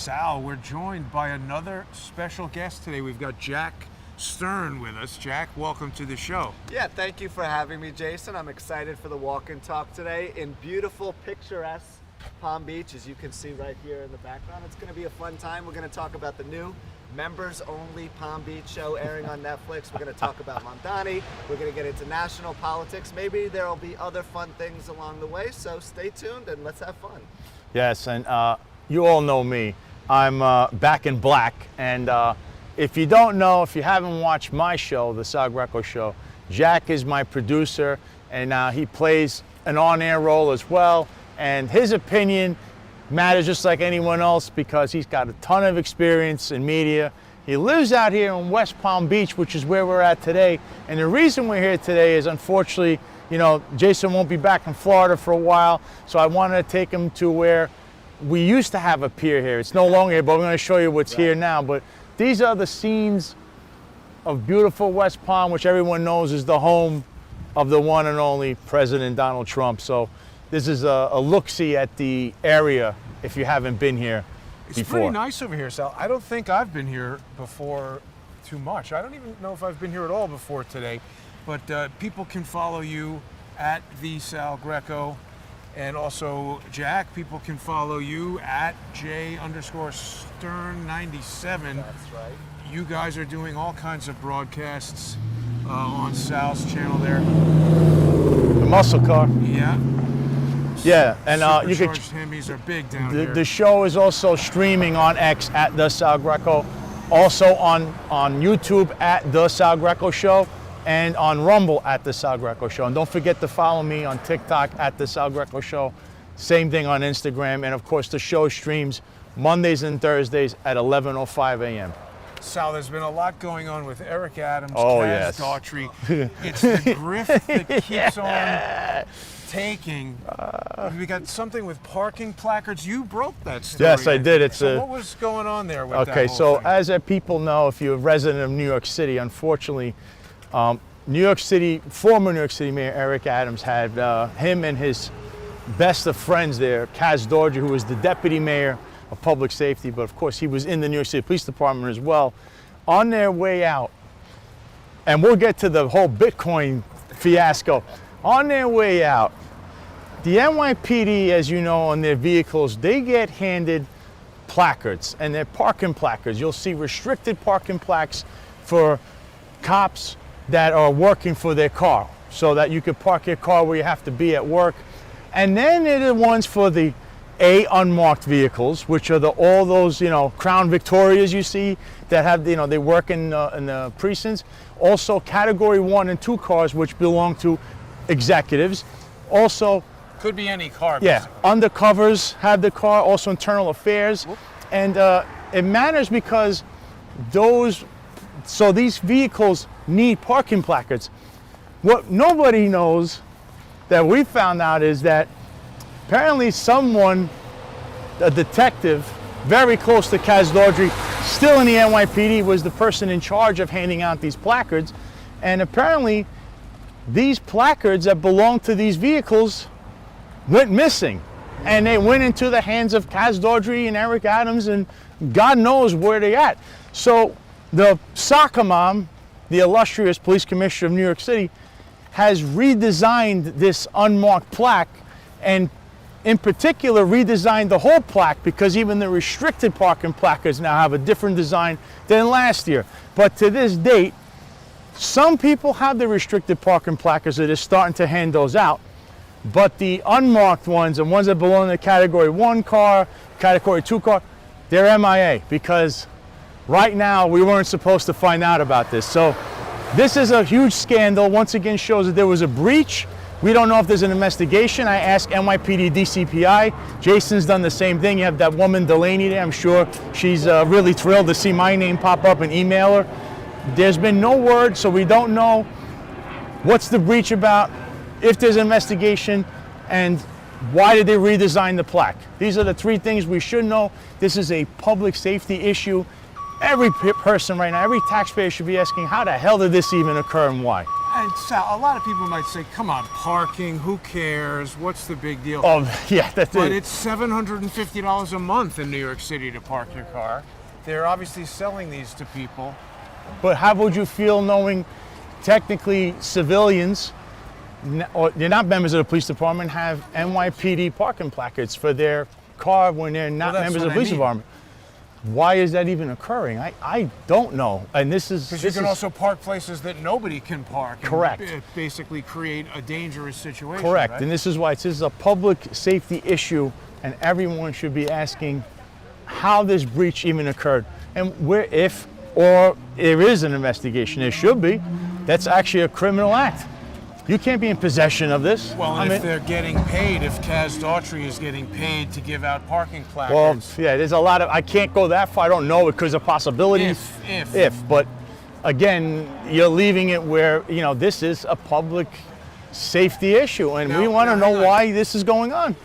Sal. We're joined by another special guest today. We've got Jack Stern with us. Jack, welcome to the show. Yeah, thank you for having me, Jason. I'm excited for the walk and talk today in beautiful, picturesque Palm Beach, as you can see right here in the background. It's going to be a fun time. We're going to talk about the new members-only Palm Beach show airing on Netflix. We're going to talk about Mamdani. We're going to get into national politics. Maybe there will be other fun things along the way, so stay tuned and let's have fun. Yes, and you all know me. I'm back in black, and if you don't know, if you haven't watched my show, the Sal Greco show, Jack is my producer, and he plays an on-air role as well, and his opinion matters just like anyone else because he's got a ton of experience in media. He lives out here in West Palm Beach, which is where we're at today, and the reason we're here today is, unfortunately, you know, Jason won't be back in Florida for a while, so I wanted to take him to where we used to have a pier here. It's no longer here, but we're going to show you what's here now. But these are the scenes of beautiful West Palm, which everyone knows is the home of the one and only President Donald Trump. So this is a look-see at the area if you haven't been here before. It's pretty nice over here, Sal. I don't think I've been here before too much. I don't even know if I've been here at all before today. But people can follow you at the Sal Greco. And also, Jack, people can follow you at J_Stern97. That's right. You guys are doing all kinds of broadcasts on Sal's channel there. The muscle car. Yeah. Yeah, and you can. Hemis are big down here. The show is also streaming on X at the Sal Greco, also on YouTube at the Sal Greco Show, and on Rumble at the Sal Greco Show. And don't forget to follow me on TikTok at the Sal Greco Show. Same thing on Instagram. And of course, the show streams Mondays and Thursdays at 11:05 a.m. Sal, there's been a lot going on with Eric Adams, Oh, Kaz yes. Daughtry. It's the grift that keeps on taking. We got something with parking placards. You broke that story. Yes, I did. It's so what was going on there with that okay, whole so thing? as people know, if you're a resident of New York City, unfortunately, former New York City Mayor Eric Adams had him and his best of friends there, Kaz Daughtry, who was the deputy mayor of public safety, but of course he was in the New York City Police Department as well, on their way out, and we'll get to the whole Bitcoin fiasco. On their way out, the NYPD, as you know, on their vehicles, they get handed placards, and they're parking placards. You'll see restricted parking plaques for cops that are working for their car, so that you could park your car where you have to be at work. And then there are the ones for the unmarked vehicles, which are all those, you know, Crown Victorias you see that have, you know, they work in the precincts. Also category 1 and 2 cars, which belong to executives. Also, could be any car. yeah, basically. undercovers have the car, also internal affairs. And it matters because these vehicles need parking placards. What nobody knows that we found out is that apparently someone, a detective very close to Kaz Daughtry, still in the NYPD, was the person in charge of handing out these placards. And apparently these placards that belong to these vehicles went missing. And they went into the hands of Kaz Daughtry and Eric Adams, and God knows where they're at. So the soccer mom, the illustrious police commissioner of New York City, has redesigned this unmarked plaque, and in particular redesigned the whole plaque, because even the restricted parking placards now have a different design than last year. But to this date, some people have the restricted parking placards that are starting to hand those out, but the unmarked ones, and ones that belong to the category 1 car, category 2 car, they're MIA, because right now we weren't supposed to find out about this. So this is a huge scandal. Once again, shows that there was a breach. We don't know if there's an investigation. I asked NYPD DCPI. Jason's done the same thing. You have that woman Delaney there. I'm sure she's really thrilled to see my name pop up and email her. There's been no word, so we don't know what's the breach about, if there's an investigation, and why did they redesign the plaque. These are the 3 things we should know. This is a public safety issue. Every person right now, every taxpayer should be asking, how the hell did this even occur and why? And Sal, a lot of people might say, come on, parking, who cares? What's the big deal? Oh, yeah, that's But it. it's $750 a month in New York City to park your car. They're obviously selling these to people. But how would you feel knowing technically civilians, or they're not members of the police department, have NYPD parking placards for their car when they're not that's members of what the police I mean. department? Why is that even occurring? I don't know. And this is... Because you can also park places that nobody can park. And Correct. basically create a dangerous situation. Correct. Right? And this is why this is a public safety issue, and everyone should be asking how this breach even occurred. And where, if, or there is an investigation, there should be, that's actually a criminal act. You can't be in possession of this. Well, and if they're getting paid, if Kaz Daughtry is getting paid to give out parking well, placards. yeah, there's a lot of, I can't go that far, I don't know because of possibilities. If. But again, you're leaving it where, you know, this is a public safety issue, and we want to know why this is going on.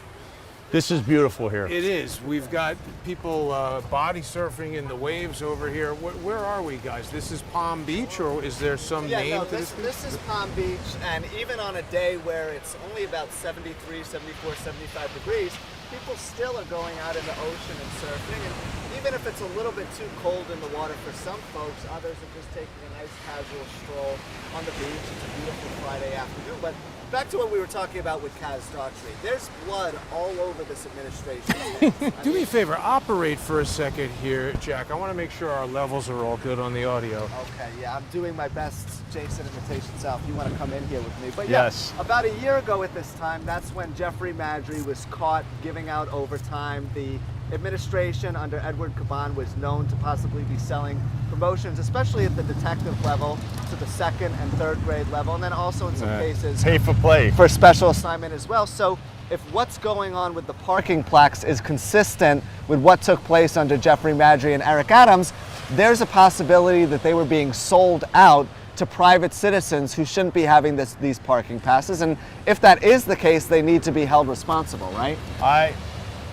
This is beautiful here. It is. We've got people body surfing in the waves over here. Where are we, guys? This is Palm Beach, or is there some name no, to this? this is Palm Beach, and even on a day where it's only about 73, 74, 75 degrees, people still are going out in the ocean and surfing. And even if it's a little bit too cold in the water for some folks, others are just taking a nice casual stroll on the beach. It's a beautiful Friday afternoon. But back to what we were talking about with Kaz Daughtry. There's blood all over this administration. Do me a favor, operate for a second here, Jack. I want to make sure our levels are all good on the audio. Okay, yeah, I'm doing my best, Jason, invitation Sal, if you want to come in here with me. But Yes. yeah, about a year ago at this time, that's when Jeffrey Maddrey was caught giving out overtime. The administration under Edward Caban was known to possibly be selling promotions, especially at the detective level, to the second and third grade level, and then also in some cases Pay for play. for special assignment as well. So if what's going on with the parking plaques is consistent with what took place under Jeffrey Maddrey and Eric Adams, there's a possibility that they were being sold out to private citizens who shouldn't be having these parking passes. And if that is the case, they need to be held responsible, right?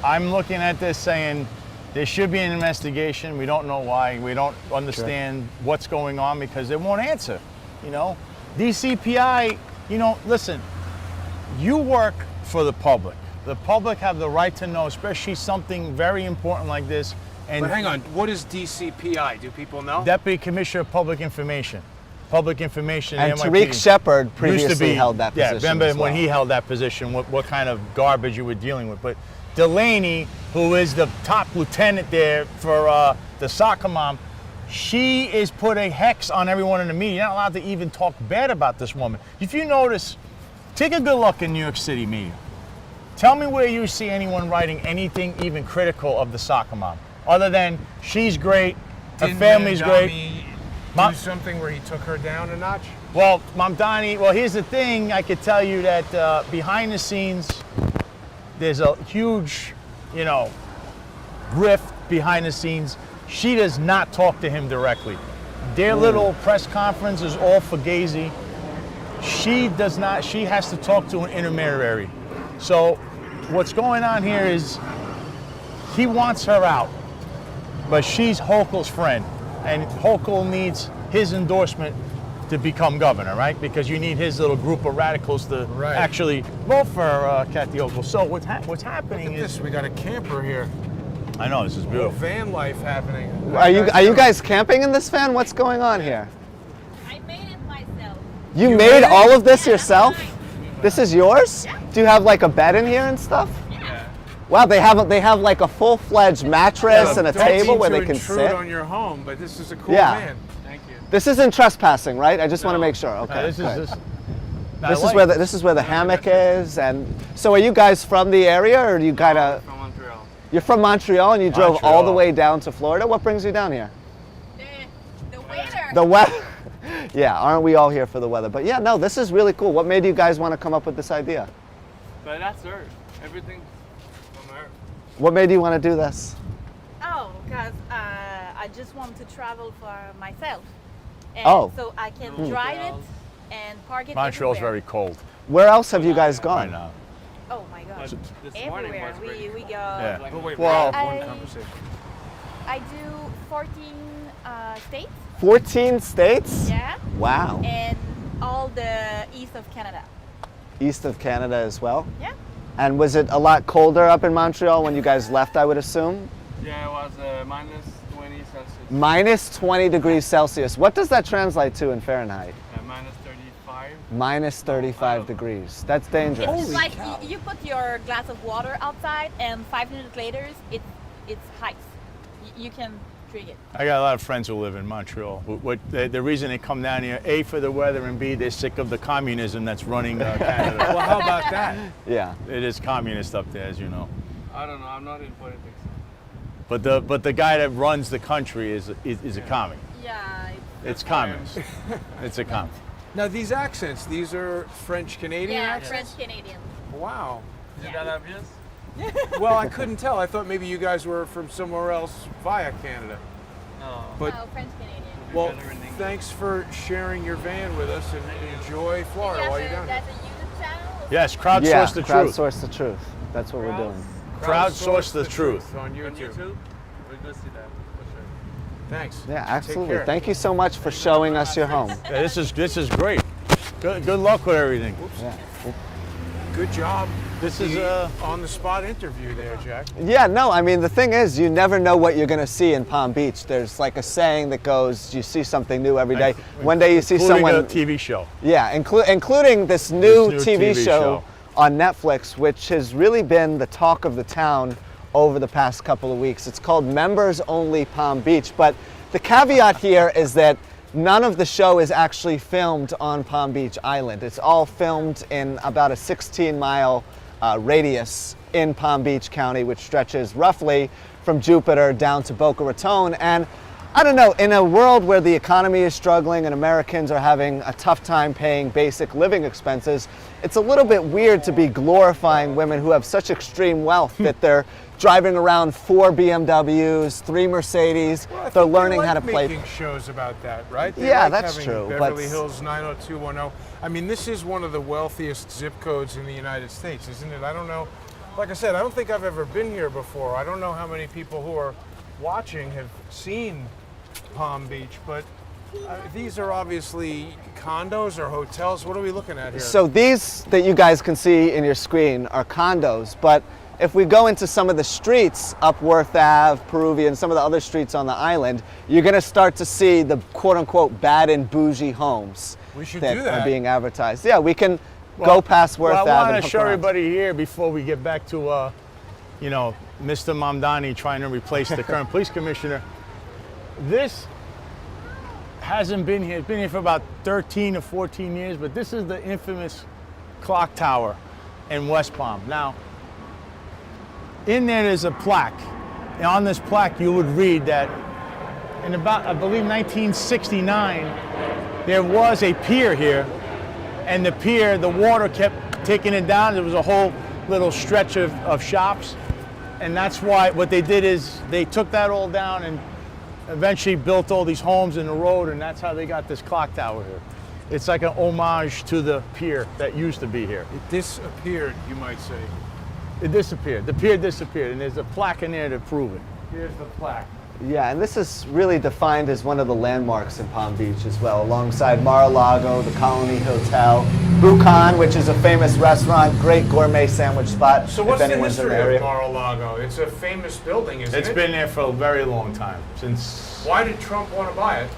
I'm looking at this saying there should be an investigation. We don't know why. We don't understand what's going on because they won't answer. You know, DCPI, you know, listen, you work for the public. The public have the right to know, especially something very important like this. And But hang on, what is DCPI? Do people know? Deputy Commissioner of Public Information. Public Information. And NYPD. Tariq Shepard Used previously to be, held that position. Yeah, remember as well. when he held that position, what kind of garbage you were dealing with. But Delaney, who is the top lieutenant there for the soccer mom, she is put a hex on everyone in the media. You're not allowed to even talk bad about this woman. If you notice, take a good look in New York City media. Tell me where you see anyone writing anything even critical of the soccer mom, other than she's great, her Didn't family's great. Mamdani do something where he took her down a notch? Well, Mamdani, well, here's the thing. I could tell you that behind the scenes, there's a huge, you know, grift behind the scenes. She does not talk to him directly. Their little press conference is all fugazi. She does not, she has to talk to an intermediary. So what's going on here is he wants her out, but she's Hochul's friend. And Hochul needs his endorsement to become governor, right? Because you need his little group of radicals to actually vote for Kathy Hochul. So what's happening Look at is... this, we got a camper here. I know, this is beautiful. Van life happening. Are you guys camping in this van? What's going on here? I made it myself. You made made it? all of this yourself? This is yours? Do you have like a bed in here and stuff? Yeah. Wow, they have like a full-fledged mattress and a Don't table mean where to they can intrude sit. on your home, but this is a cool Yeah. van. Thank you. This isn't trespassing, right? I just want to make sure. Okay. This good. is This is where the hammock is, and so are you guys from the area, or do you kind of? From Montreal. You're from Montreal, and you drove all the Montreal. way down to Florida. What brings you down here? The waiter. The weather. Yeah, aren't we all here for the weather? But yeah, no, this is really cool. What made you guys want to come up with this idea? But that's Earth. Everything from Earth. What made you want to do this? Oh, because I just want to travel for myself. And Oh. so I can drive it and park it Montreal's everywhere. very cold Where else have you guys right gone? now. Oh my gosh. This morning Everywhere. was pretty We cool. go. Yeah. But wait, Well- we have one I- conversation. I do 14 states. 14 states? Yeah. Wow. And all the east of Canada. East of Canada as well? Yeah. And was it a lot colder up in Montreal when you guys left, I would assume? Yeah, it was minus 20 Celsius. Minus 20 degrees Celsius. What does that translate to in Fahrenheit? Minus 35. Minus 35 degrees. That's dangerous. It's like you put your glass of water outside, and 5 minutes later, it's ice. You can drink it. I got a lot of friends who live in Montreal. The reason they come down here, A, for the weather, and B, they're sick of the communism that's running Canada. Well, how about that? Yeah. It is communist up there, as you know. I don't know. I'm not in politics. But the guy that runs the country is a commie. Yeah. It's communist. It's a commie. Now these accents, these are French Canadian Yeah, accents? French Canadian. Wow. Is it that obvious? Well, I couldn't tell. I thought maybe you guys were from somewhere else via Canada. No. But No, French Canadian. well, better in English. thanks for sharing your van with us and enjoy Florida while you're down here. That's a YouTube channel. Yes, crowdsource Yeah, the truth. crowdsource the truth. That's what we're doing. Crowdsource the truth. on On YouTube. YouTube? We'll go see that for sure. Thanks. Yeah, Take absolutely. care. Thank you so much for showing us your home. Yeah, this is great. Good luck with everything. Yeah. Good job. This is The on-the-spot interview there, Jack. Yeah, no, I mean, the thing is, you never know what you're going to see in Palm Beach. There's like a saying that goes, you see something new every day. One day you see including someone. a TV show. Yeah, including this new, This new TV, TV show show. on Netflix, which has really been the talk of the town over the past couple of weeks. It's called Members Only Palm Beach, but the caveat here is that none of the show is actually filmed on Palm Beach Island. It's all filmed in about a 16-mile radius in Palm Beach County, which stretches roughly from Jupiter down to Boca Raton. And I don't know, in a world where the economy is struggling and Americans are having a tough time paying basic living expenses, it's a little bit weird to be glorifying women who have such extreme wealth that they're driving around 4 BMWs, 3 Mercedes, Well, I they're think learning they how to like play. making shows about that, right? They Yeah, like that's having true, but- Beverly Hills 90210. I mean, this is one of the wealthiest zip codes in the United States, isn't it? I don't know. Like I said, I don't think I've ever been here before. I don't know how many people who are watching have seen Palm Beach, but these are obviously condos or hotels. What are we looking at here? So these that you guys can see in your screen are condos, but if we go into some of the streets, up Worth Ave, Peruvian, some of the other streets on the island, you're gonna start to see the quote-unquote bad and bougie homes We should that do that. are being advertised. Yeah, we can go past Worth Ave I and want to hook show around. everybody here before we get back to, Mr. Mamdani trying to replace the current police commissioner. This hasn't been here. It's been here for about 13 or 14 years, but this is the infamous clock tower in West Palm. Now, in there's a plaque. And on this plaque, you would read that in about, I believe, 1969, there was a pier here, and the pier, the water kept taking it down. There was a whole little stretch of shops, and that's why what they did is they took that all down and eventually built all these homes in the road, and that's how they got this clock tower here. It's like an homage to the pier that used to be here. It disappeared, you might say. It disappeared. The pier disappeared, and there's a plaque in there to prove it. Here's the plaque. Yeah, and this is really defined as one of the landmarks in Palm Beach as well, alongside Mar-a-Lago, the Colony Hotel, Bucan, which is a famous restaurant, great gourmet sandwich spot. So what's if the anyone's in the history area. of Mar-a-Lago? It's a famous building, isn't It's it? been there for a very long time. Since Why did Trump want to buy it?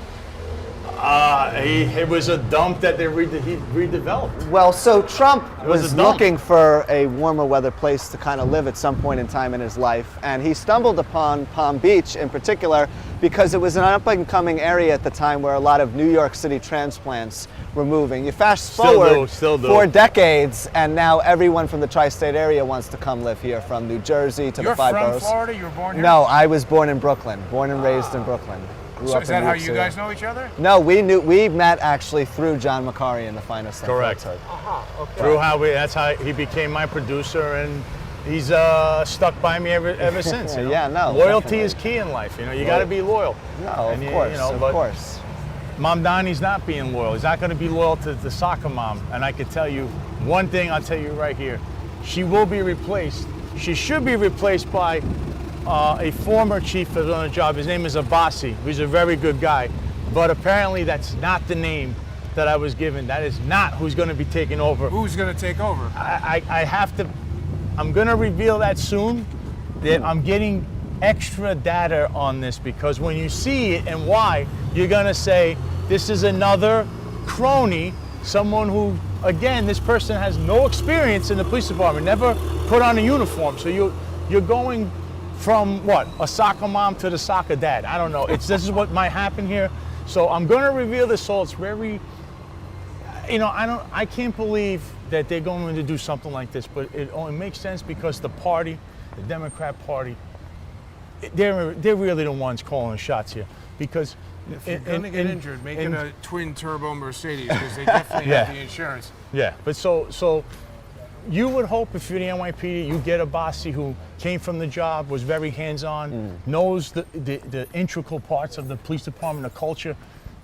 it was a dump that he redeveloped. Well, so Trump was was a dump. looking for a warmer weather place to kind of live at some point in time in his life, and he stumbled upon Palm Beach in particular because it was an up-and-coming area at the time where a lot of New York City transplants were moving. You fast forward Still do. 4 decades, and now everyone from the tri-state area wants to come live here, from New Jersey to You're the 5 from boroughs. Florida? You were born here? No, I was born in Brooklyn, born and raised in Brooklyn. Grew So up is in that New how York you City. guys know each other? No, we met actually through John Macari in the Finest. on Correct. Crowdsource. Okay. Through that's how he became my producer, and he's stuck by me ever since. You know? Yeah, no, Loyalty definitely. is key in life. You know, you got to be loyal. No, And of you- course, you know, of but course. Mamdani's not being loyal. He's not going to be loyal to the soccer mom. And I can tell you one thing. I'll tell you right here. She will be replaced. She should be replaced by a former chief that's on the job. His name is Abbasi. He's a very good guy. But apparently that's not the name that I was given. That is not who's going to be taking over. Who's going to take over? I have to, I'm going to reveal that soon, that I'm getting extra data on this, because when you see it and why, you're going to say, this is another crony, someone who, again, this person has no experience in the police department, never put on a uniform. So you're going from what, a soccer mom to the soccer dad. I don't know. This is what might happen here. So I'm going to reveal this. So it's very, I can't believe that they're going to do something like this, but it only makes sense because the party, the Democrat Party, they're really the ones calling the shots here. Because if you're going to get injured, make it a twin turbo Mercedes, because they definitely have the insurance. Yeah, but so you would hope if you're the NYPD, you get a bossy who came from the job, was very hands-on, knows the integral parts of the police department, the culture,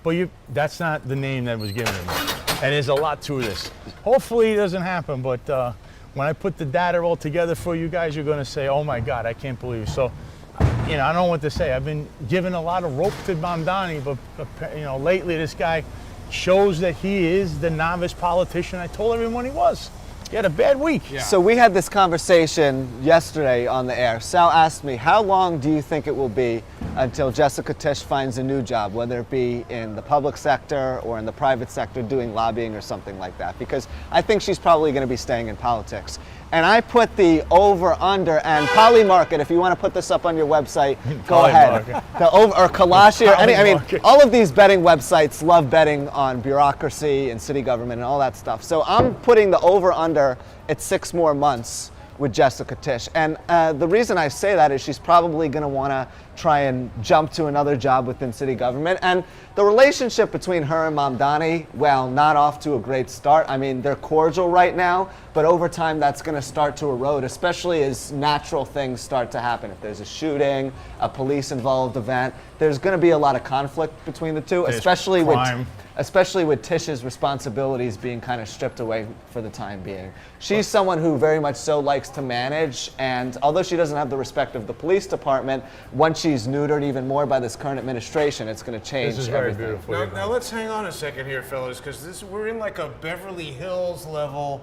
but that's not the name that was given to me. And there's a lot to this. Hopefully it doesn't happen, but when I put the data all together for you guys, you're gonna say, oh my God, I can't believe it. So, I don't know what to say. I've been given a lot of rope to Mamdani, but lately this guy shows that he is the novice politician I told everyone he was. He had a bad week. Yeah. So we had this conversation yesterday on the air. Sal asked me, how long do you think it will be until Jessica Tisch finds a new job, whether it be in the public sector or in the private sector doing lobbying or something like that? Because I think she's probably going to be staying in politics. And I put the over-under, and Polymarket, if you want to put this up on your website, go ahead. The over, or Kalashi, or any, I mean, all of these betting websites love betting on bureaucracy and city government and all that stuff. So I'm putting the over-under at 6 more months with Jessica Tisch. And the reason I say that is she's probably going to want to try and jump to another job within city government. And the relationship between her and Mamdani, well, not off to a great start. I mean, they're cordial right now, but over time that's going to start to erode, especially as natural things start to happen. If there's a shooting, a police-involved event, there's going to be a lot of conflict between the two, especially with Tisch's responsibilities being kind of stripped away for the time being. She's someone who very much so likes to manage, and although she doesn't have the respect of the police department, once she's neutered even more by this current administration, it's going to change This is very everything. beautiful. Now let's hang on a second here, fellas, because we're in like a Beverly Hills level.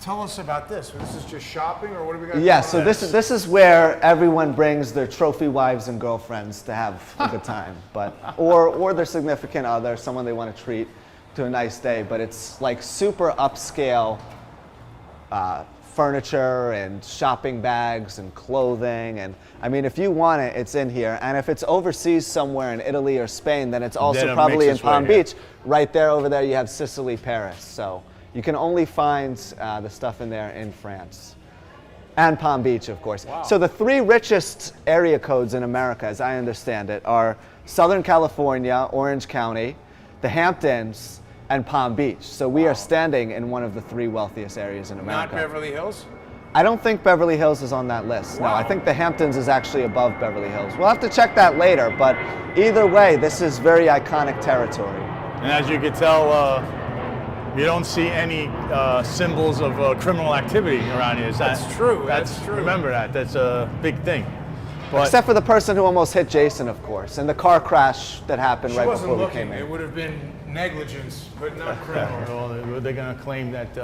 Tell us about this. This is just shopping, or what do we got? Yeah, so this is where everyone brings their trophy wives and girlfriends to have a good time, or their significant other, someone they want to treat to a nice day. But it's like super upscale furniture and shopping bags and clothing, and I mean, if you want it, it's in here. And if it's overseas somewhere in Italy or Spain, then it's also probably in Palm Beach. Right there, over there, you have Sicily, Paris. So you can only find the stuff in there in France. And Palm Beach, of course. Wow. So the 3 richest area codes in America, as I understand it, are Southern California, Orange County, the Hamptons, and Palm Beach. So we are standing in one of the 3 wealthiest areas in America. Not Beverly Hills? I don't think Beverly Hills is on that list. Wow. No, I think the Hamptons is actually above Beverly Hills. We'll have to check that later, but either way, this is very iconic territory. And as you can tell, you don't see any symbols of criminal activity around here. That's true. That's true. Remember that. That's a big thing. But Except for the person who almost hit Jason, of course, and the car crash that happened She right wasn't before we looking. came in. It would have been negligence, but not criminal. well, they're going to claim that.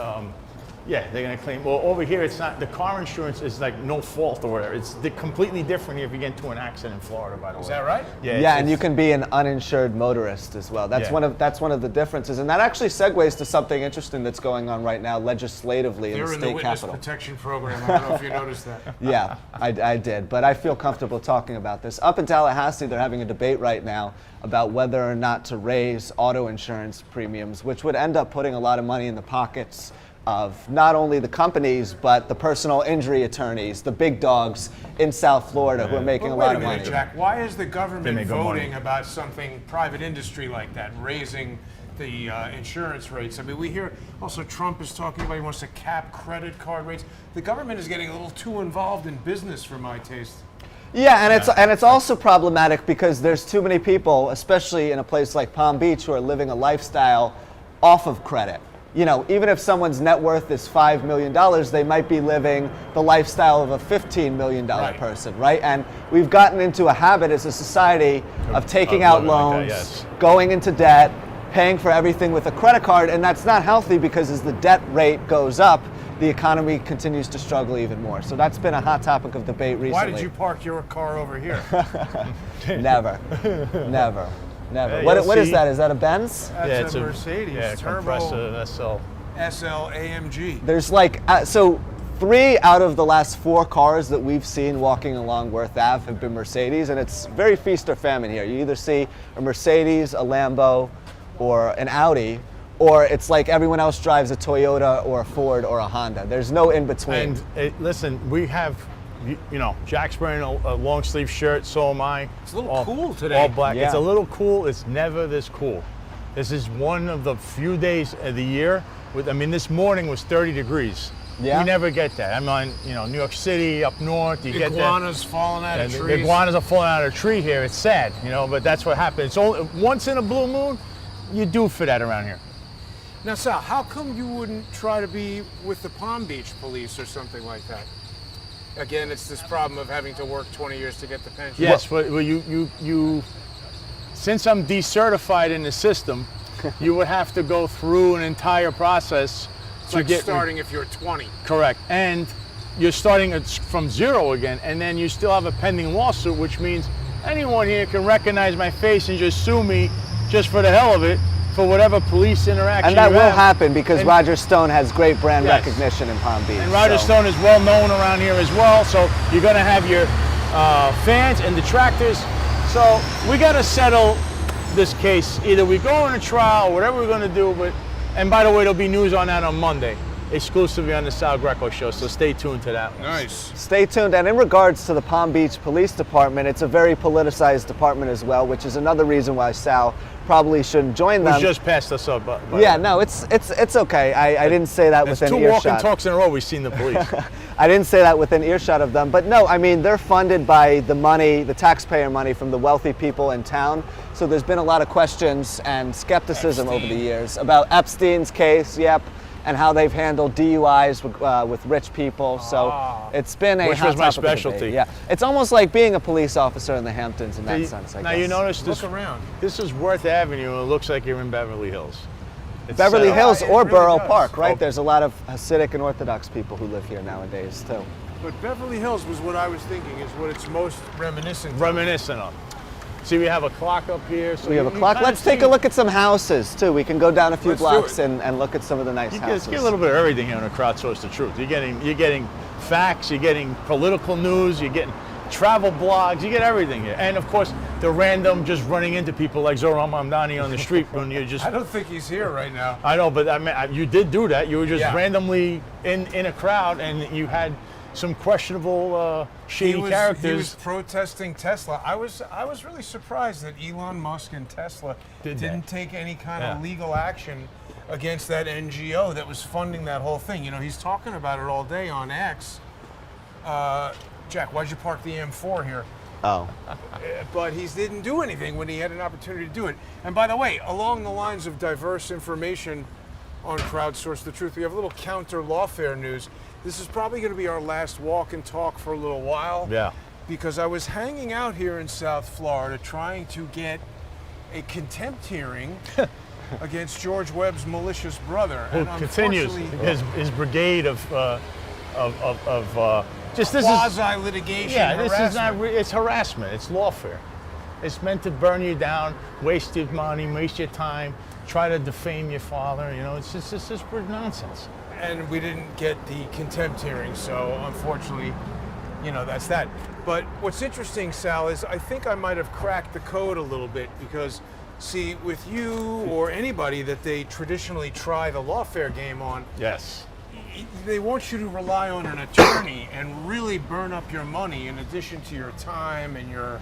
Yeah, they're going to claim. Well, over here, it's not. The car insurance is like no fault or whatever. It's completely different here if you get into an accident in Florida. By the way. Is that right? Yeah, and you can be an uninsured motorist as well. That's one of the differences, and that actually segues to something interesting that's going on right now legislatively in the They're state in the witness capitol. protection program. I don't know if you noticed that. Yeah, I did, but I feel comfortable talking about this. Up in Tallahassee, they're having a debate right now about whether or not to raise auto insurance premiums, which would end up putting a lot of money in the pockets of not only the companies, but the personal injury attorneys, the big dogs in South Florida who are making a lot of money. Jack, why is the government make good money. voting about something private industry like that, raising the insurance rates? I mean, we hear also Trump is talking about he wants to cap credit card rates. The government is getting a little too involved in business for my taste. Yeah, and it's also problematic because there's too many people, especially in a place like Palm Beach, who are living a lifestyle off of credit. You know, even if someone's net worth is $5 million, they might be living the lifestyle of a $15 million person, right? And we've gotten into a habit as a society of taking out loans, going into debt, paying for everything with a credit card, and that's not healthy because as the debt rate goes up, the economy continues to struggle even more. So that's been a hot topic of debate recently. Why did you park your car over here? Never, never, never. Yeah, What is see- that? Is that a Benz? That's a Mercedes Turbo compressor SL. SL AMG. There's like, so 3 out of the last 4 cars that we've seen walking along Worth Ave have been Mercedes, and it's very feast or famine here. You either see a Mercedes, a Lambo, or an Audi, or it's like everyone else drives a Toyota or a Ford or a Honda. There's no in between. And listen, we have, you know, Jack's wearing a long sleeve shirt, so am I. It's a little cool today. All black. Yeah. It's a little cool. It's never this cool. This is one of the few days of the year I mean, this morning was 30 degrees. Yeah. You never get that. I'm on, you know, New York City, up north, you get that. Iguanas falling out of The trees. iguanas are falling out of a tree here. It's sad, you know, but that's what happens. It's only once in a blue moon, you do for that around here. Now, Sal, how come you wouldn't try to be with the Palm Beach police or something like that? Again, it's this problem of having to work 20 years to get the pension. Yes, but you since I'm decertified in the system, you would have to go through an entire process It's to like get starting if you're 20. correct. And you're starting from zero again, and then you still have a pending lawsuit, which means anyone here can recognize my face and just sue me just for the hell of it for whatever police interaction. And that you will have. happen because And- Roger Stone has great brand Yes. recognition in Palm Beach. And Roger so- Stone is well known around here as well, so you're gonna have your fans and detractors. So we gotta settle this case. Either we go on a trial or whatever we're gonna do, and by the way, there'll be news on that on Monday, exclusively on the Sal Greco show, so stay tuned to that. Nice. Stay tuned. And in regards to the Palm Beach Police Department, it's a very politicized department as well, which is another reason why Sal probably shouldn't join them. Who's just passed us up. But Yeah, no, it's okay. I didn't say that There's within 2 walking earshot. talks in a row we've seen the police. I didn't say that within earshot of them, but no, I mean, they're funded by the money, the taxpayer money from the wealthy people in town. So there's been a lot of questions and skepticism over the years about Epstein's case, yep, and how they've handled DUIs with rich people. So it's been a Which hot was my topic of debate. specialty. Yeah, it's almost like being a police officer in the Hamptons in that sense, I now guess. you notice this. Look around. This is Worth Avenue, and it looks like you're in Beverly Hills. It's Beverly set up- Hills it or really Borough does. Park, right? Oh. There's a lot of Hasidic and Orthodox people who live here nowadays too. But Beverly Hills was what I was thinking is what it's most reminiscent of. Reminiscent of. See, we have a clock up here. So We have a you clock. kinda Let's take see- a look at some houses too. We can go down a few Let's do blocks it. and look at some of the nice You houses. get a little bit of everything here on the Crowdsource the Truth. You're getting facts, you're getting political news, you're getting travel blogs, you get everything here. And of course, the random just running into people like Zohran Mamdani on the street when you're just. I don't think he's here right now. I know, but I mean, you did do that. You were just Yeah. randomly in a crowd, and you had some questionable, shady He characters. was protesting Tesla. I was really surprised that Elon Musk and Tesla Didn't didn't take any kind of Yeah. legal action against that NGO that was funding that whole thing. You know, he's talking about it all day on X. Jack, why'd you park the M4 here? Oh, But he didn't do anything when he had an opportunity to do it. And by the way, along the lines of diverse information on Crowdsource the Truth, we have a little counter lawfare news. This is probably going to be our last walk and talk for a little while. Yeah. Because I was hanging out here in South Florida trying to get a contempt hearing against George Webb's malicious brother. Who And continues unfortunately, his brigade of just this is. quasi-litigation Yeah, this is not. harassment. It's harassment. It's lawfare. It's meant to burn you down, waste your money, waste your time, try to defame your father. You know, it's just nonsense. And we didn't get the contempt hearing, so unfortunately, you know, that's that. But what's interesting, Sal, is I think I might have cracked the code a little bit because, see, with you or anybody that they traditionally try the lawfare game on, Yes. they want you to rely on an attorney and really burn up your money in addition to your time and your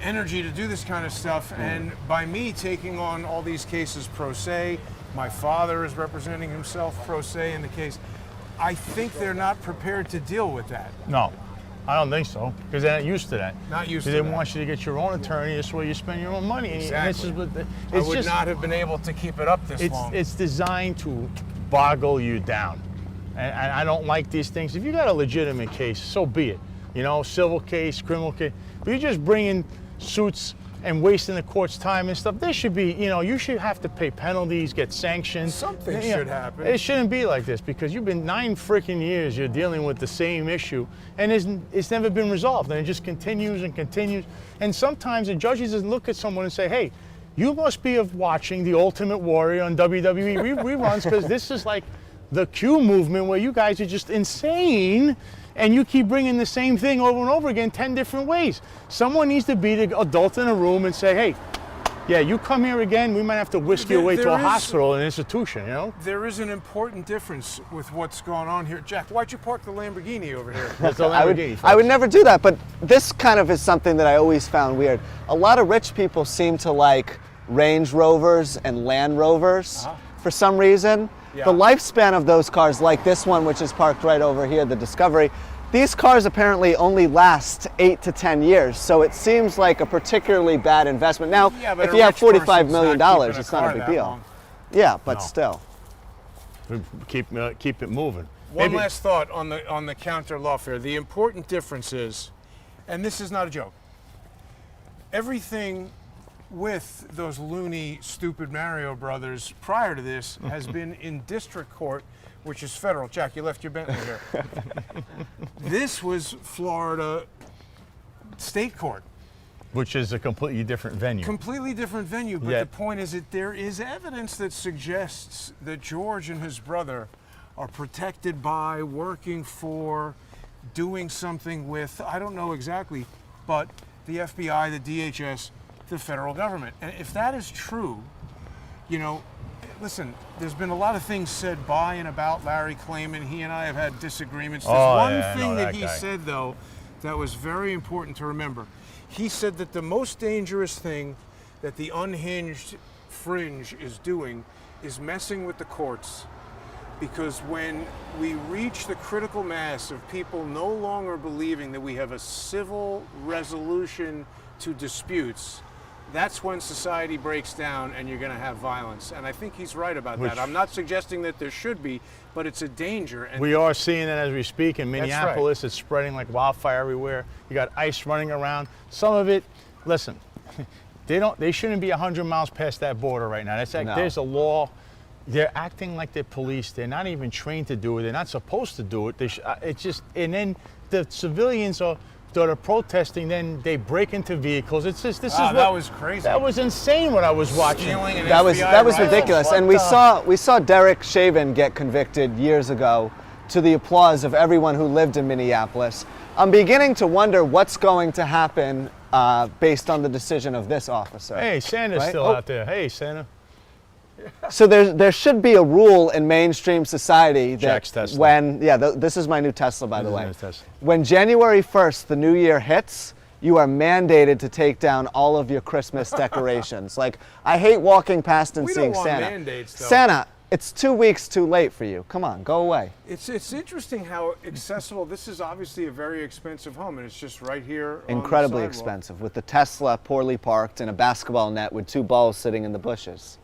energy to do this kind of stuff. And by me taking on all these cases pro se, my father is representing himself pro se in the case, I think they're not prepared to deal with that. No, I don't think so because they're not used to that. Not used They to didn't that. want you to get your own attorney. This way you spend your own money. And Exactly. this is what I it's would just, not have been able to keep it up this long. It's designed to boggle you down, and I don't like these things. If you got a legitimate case, so be it. You know, civil case, criminal case. But you just bring in suits and wasting the court's time and stuff. There should be, you should have to pay penalties, get sanctions. Something should happen. It shouldn't be like this because you've been 9 freaking years you're dealing with the same issue and it's never been resolved and it just continues and continues. And sometimes the judges just look at someone and say, hey, you must be watching The Ultimate Warrior on WWE reruns because this is like the Q movement where you guys are just insane and you keep bringing the same thing over and over again 10 different ways. Someone needs to be the adult in a room and say, hey, yeah, you come here again, we might have to whisk you away to a hospital, an institution, There is an important difference with what's going on here. Jack, why'd you park the Lamborghini over here? That's a Lamborghini, I would never do that, but this kind of is something that I always found weird. A lot of rich people seem to like Range Rovers and Land Rovers for some reason. Yeah. The lifespan of those cars, like this one, which is parked right over here, the Discovery, these cars apparently only last 8 to 10 years, so it seems like a particularly bad investment. Now, but if you have a rich $45 million, person's it's not a big keeping deal. long. Yeah, but No. still. Keep it moving. One last thought on the counter lawfare. The important difference is, and this is not a joke, everything with those loony, stupid Mario brothers prior to this has been in district court, which is federal. Jack, you left your Bentley here. This was Florida state court. Which is a completely different venue. Completely different venue, but Yet- the point is that there is evidence that suggests that George and his brother are protected by, working for, doing something with, I don't know exactly, but the FBI, the DHS, the federal government. And if that is true, listen, there's been a lot of things said by and about Larry Klayman. He and I have had disagreements. There's one thing that he said, though, that was very important to remember. He said that the most dangerous thing that the unhinged fringe is doing is messing with the courts, because when we reach the critical mass of people no longer believing that we have a civil resolution to disputes, that's when society breaks down and you're going to have violence. And I think he's right about that. I'm not suggesting that there should be, but it's a danger. And we are seeing it as we speak in right. Minneapolis. It's spreading like wildfire everywhere. You got ICE running around. Some of it, listen, they shouldn't be 100 miles past that border right now. That's like, No. There's a law. They're acting like they're police. They're not even trained to do it. They're not supposed to do it. It's just, and then the civilians that are protesting, then they break into vehicles. It's just, that was crazy. That was insane what I was watching. Stealing an That was FBI rifle. ridiculous. And we saw Derek Chauvin get convicted years ago to the applause of everyone who lived in Minneapolis. I'm beginning to wonder what's going to happen based on the decision of this officer. Hey, Santa's Right? still Oh. out there. Hey, Santa. So there should be a rule in mainstream society that Jack's Tesla. when, this is my new Tesla, by the This is way. my Tesla. When January 1st, the new year hits, you are mandated to take down all of your Christmas decorations. Like, I hate walking past and We seeing don't want Santa. mandates, though. Santa, it's 2 weeks too late for you. Come on, go away. It's interesting how accessible. This is obviously a very expensive home, and it's just right here. Incredibly on the sidewalk. expensive, with the Tesla poorly parked in a basketball net with 2 balls sitting in the bushes.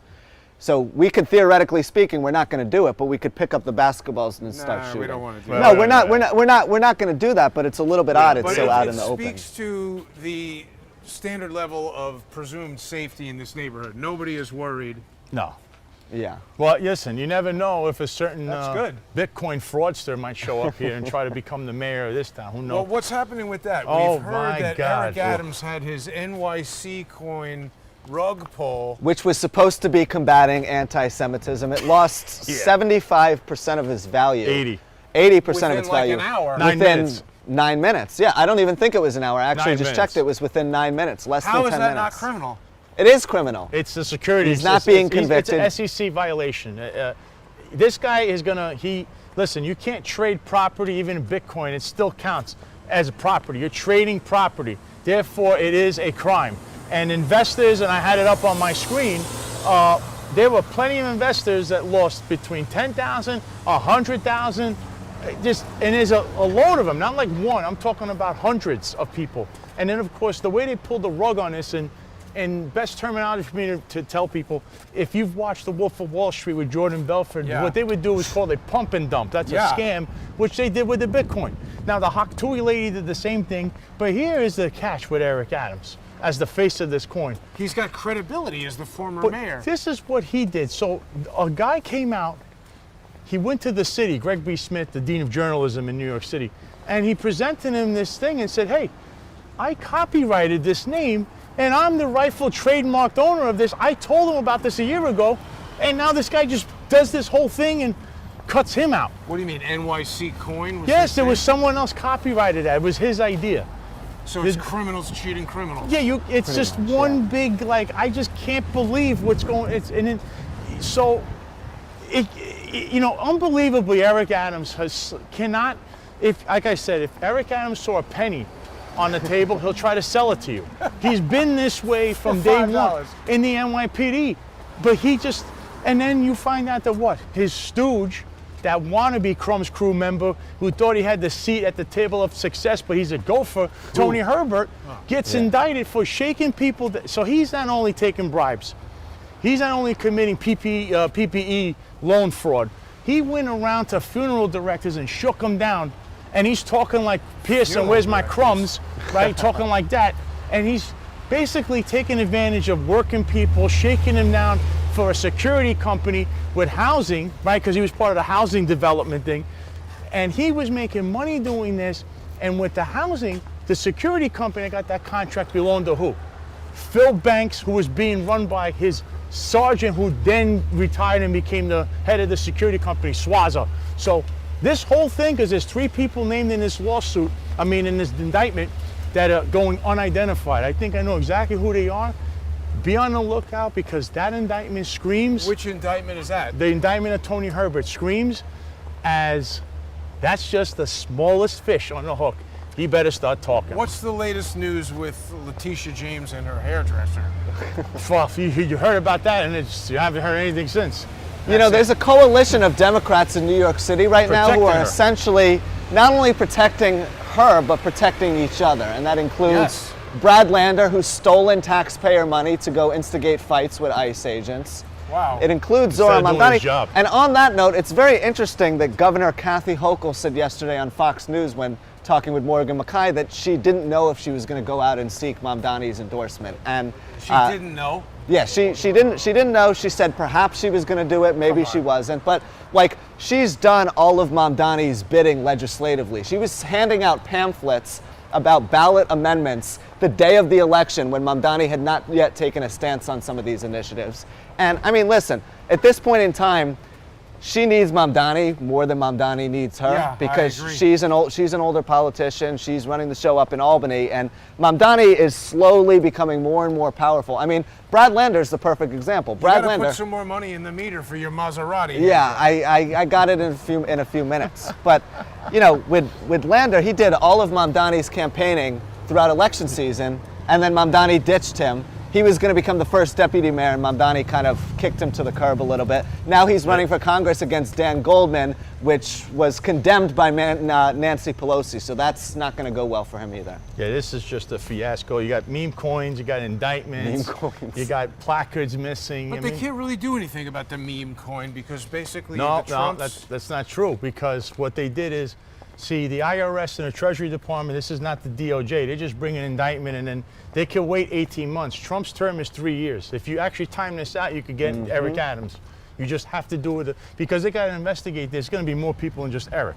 So we could, theoretically speaking, we're not going to do it, but we could pick up the basketballs and start Nah, shooting. we don't want to do Well, that. No, we're not going to do that. But it's a little bit odd. It's But so out in the it open. speaks to the standard level of presumed safety in this neighborhood. Nobody is worried. No. Yeah. Well, listen, you never know if a certain That's good. Bitcoin fraudster might show up here and try to become the mayor of this town. Who knows? Well, what's happening with that? Oh, We've heard my that God. Eric Adams had his NYC coin rug pull. Which was supposed to be combating anti-Semitism. It lost 75% of its value. 80% of its Within like value. an hour. 9 Within minutes. 9 minutes. Yeah, I don't even think it was an hour. I actually 9 just minutes. checked. It was within 9 minutes. Less How than is 10 that minutes. not criminal? It is criminal. It's the security. He's not being convicted. It's an SEC violation. This guy is listen, you can't trade property, even in Bitcoin. It still counts as a property. You're trading property. Therefore, it is a crime. And investors, and I had it up on my screen, there were plenty of investors that lost between 10,000, 100,000, and there's a load of them, not like one. I'm talking about hundreds of people. And then, of course, the way they pulled the rug on this, and best terminology for me to tell people, if you've watched The Wolf of Wall Street with Jordan Belfort, Yeah. what they would do is called a pump and dump. That's Yeah. a scam, which they did with the Bitcoin. Now, the Hock Tui lady did the same thing, but here is the catch with Eric Adams. as the face of this coin. He's got credibility as the former But mayor. this is what he did. So a guy came out, he went to the city, Greg B. Smith, the Dean of Journalism in New York City, and he presented him this thing and said, hey, I copyrighted this name and I'm the rightful trademarked owner of this. I told him about this a year ago, and now this guy just does this whole thing and cuts him out. What do you mean, NYC coin? Was Yes, his there was thing? someone else copyrighted that. It was his idea. So it's criminals cheating criminals. Yeah, it's just one big, like, I just can't believe what's going, unbelievably, Eric Adams cannot, like I said, if Eric Adams saw a penny on the table, he'll try to sell it to you. He's been this way from day one $5. in the NYPD, but and then you find out that what? His stooge, that wannabe Crumbs crew member who thought he had the seat at the table of success, but he's a gopher, Tony Herbert, gets indicted for shaking people. So he's not only taking bribes, he's not only committing PPE loan fraud, he went around to funeral directors and shook them down, and he's talking like Pearson, where's my crumbs, right? Talking like that, and he's basically taking advantage of working people, shaking them down for a security company with housing, right? Because he was part of the housing development thing. And he was making money doing this. And with the housing, the security company that got that contract belonged to who? Phil Banks, who was being run by his sergeant, who then retired and became the head of the security company, Swaza. So this whole thing, because there's 3 people named in this lawsuit, in this indictment, that are going unidentified. I think I know exactly who they are. Be on the lookout, because that indictment screams. Which indictment is that? The indictment of Tony Herbert screams as that's just the smallest fish on the hook. He better start talking. What's the latest news with Letitia James and her hairdresser? Well, you heard about that, and you haven't heard anything since. There's a coalition of Democrats in New York City right now who Protecting are her. essentially not only protecting her, but protecting each other. And that includes Yes. Brad Lander, who's stolen taxpayer money to go instigate fights with ICE agents. Wow. It includes Instead Zora of doing Mamdani. his job. And on that note, it's very interesting that Governor Kathy Hochul said yesterday on Fox News when talking with Morgan McKay that she didn't know if she was going to go out and seek Mamdani's endorsement. And She didn't know? yeah, she didn't know. She said perhaps she was going to do it, maybe she wasn't. But she's done all of Mamdani's bidding legislatively. She was handing out pamphlets about ballot amendments the day of the election when Mamdani had not yet taken a stance on some of these initiatives. And listen, at this point in time, she needs Mamdani more than Mamdani needs her, Yeah, I because agree. she's an older politician. She's running the show up in Albany, and Mamdani is slowly becoming more and more powerful. Brad Lander is the perfect example. You Brad gotta Lander. put some more money in the meter for your Maserati. Yeah, I got it in a few minutes. But with Lander, he did all of Mamdani's campaigning throughout election season, and then Mamdani ditched him. He was going to become the first deputy mayor, and Mamdani kind of kicked him to the curb a little bit. Now he's running for Congress against Dan Goldman, which was condemned by Nancy Pelosi. So that's not going to go well for him either. Yeah, this is just a fiasco. You got meme coins, you got indictments, Meme coins. you got placards missing. But they can't really do anything about the meme coin, because basically No, the Trumps... that's not true, because what they did is, see, the IRS and the Treasury Department, this is not the DOJ. They just bring an indictment and then they can wait 18 months. Trump's term is 3 years. If you actually time this out, you could get Eric Adams. You just have to do it, because they got to investigate. There's going to be more people than just Eric.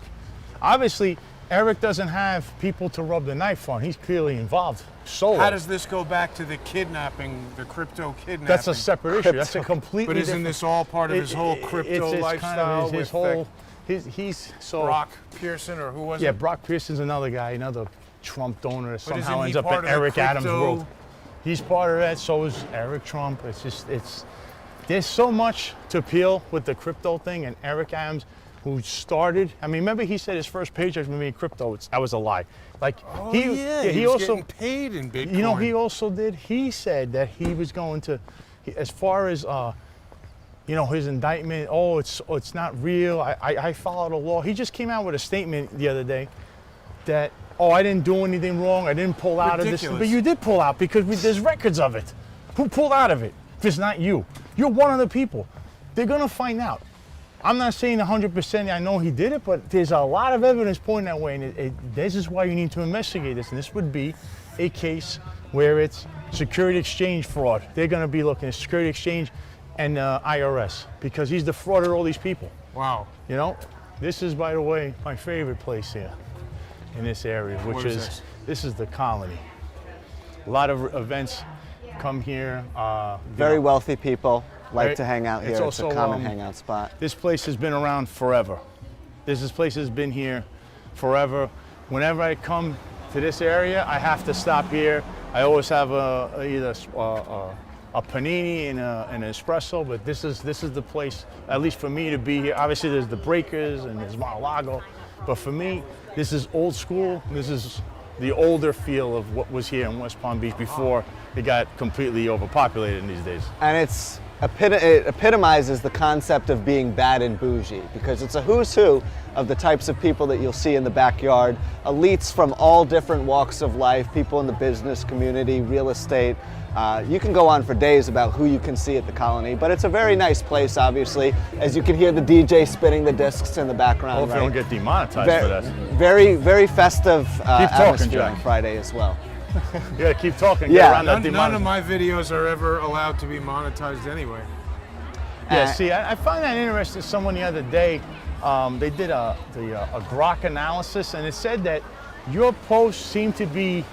Obviously, Eric doesn't have people to rub the knife on. He's clearly involved solo. How does this go back to the kidnapping, the crypto kidnapping? That's a separate issue. That's a completely But isn't different. this all part of his whole crypto it's lifestyle? kind of his with whole. He's so. Brock Pearson, or who was Yeah, it? Brock Pearson's another guy, another Trump donor that But somehow isn't he ends up part in of the Eric Adams' crypto- world. He's part of that, so is Eric Trump. There's so much to appeal with the crypto thing, and Eric Adams, who started, remember he said his first paycheck was in crypto. That was a lie. He was getting paid in Bitcoin. He said that he was going to, as far as, his indictment, it's not real. I follow the law. He just came out with a statement the other day that, I didn't do anything wrong. I didn't pull out of this. Ridiculous. But you did pull out, because there's records of it. Who pulled out of it? If it's not you. You're one of the people. They're going to find out. I'm not saying 100% I know he did it, but there's a lot of evidence pointing that way. And this is why you need to investigate this. And this would be a case where it's security exchange fraud. They're going to be looking at security exchange and IRS because he's defrauded all these people. Wow. You know, this is, by the way, my favorite place here in this area, which What is is this is the Colony. A lot of events come here. Very wealthy people like Right. to hang out here. It's It's a also, common hangout spot. This place has been around forever. This place has been here forever. Whenever I come to this area, I have to stop here. I always have either a panini and an espresso, but this is the place, at least for me, to be here. Obviously, there's the Breakers and there's Mar-a-Lago, but for me, this is old school. This is the older feel of what was here in West Palm Beach before it got completely overpopulated in these days. And it epitomizes the concept of being bad and bougie because it's a who's who of the types of people that you'll see in the backyard, elites from all different walks of life, people in the business community, real estate. You can go on for days about who you can see at the Colony, but it's a very nice place, obviously, as you can hear the DJ spinning the discs in the background. Hope I don't get demonetized for that. Very, very festive talking, atmosphere Jack. on Friday as well. You gotta keep talking. Yeah. Get around that None of my videos are ever allowed to be monetized anyway. Yeah, see, I find that interesting. Someone the other day, they did a Grok analysis, and it said that your posts seem to be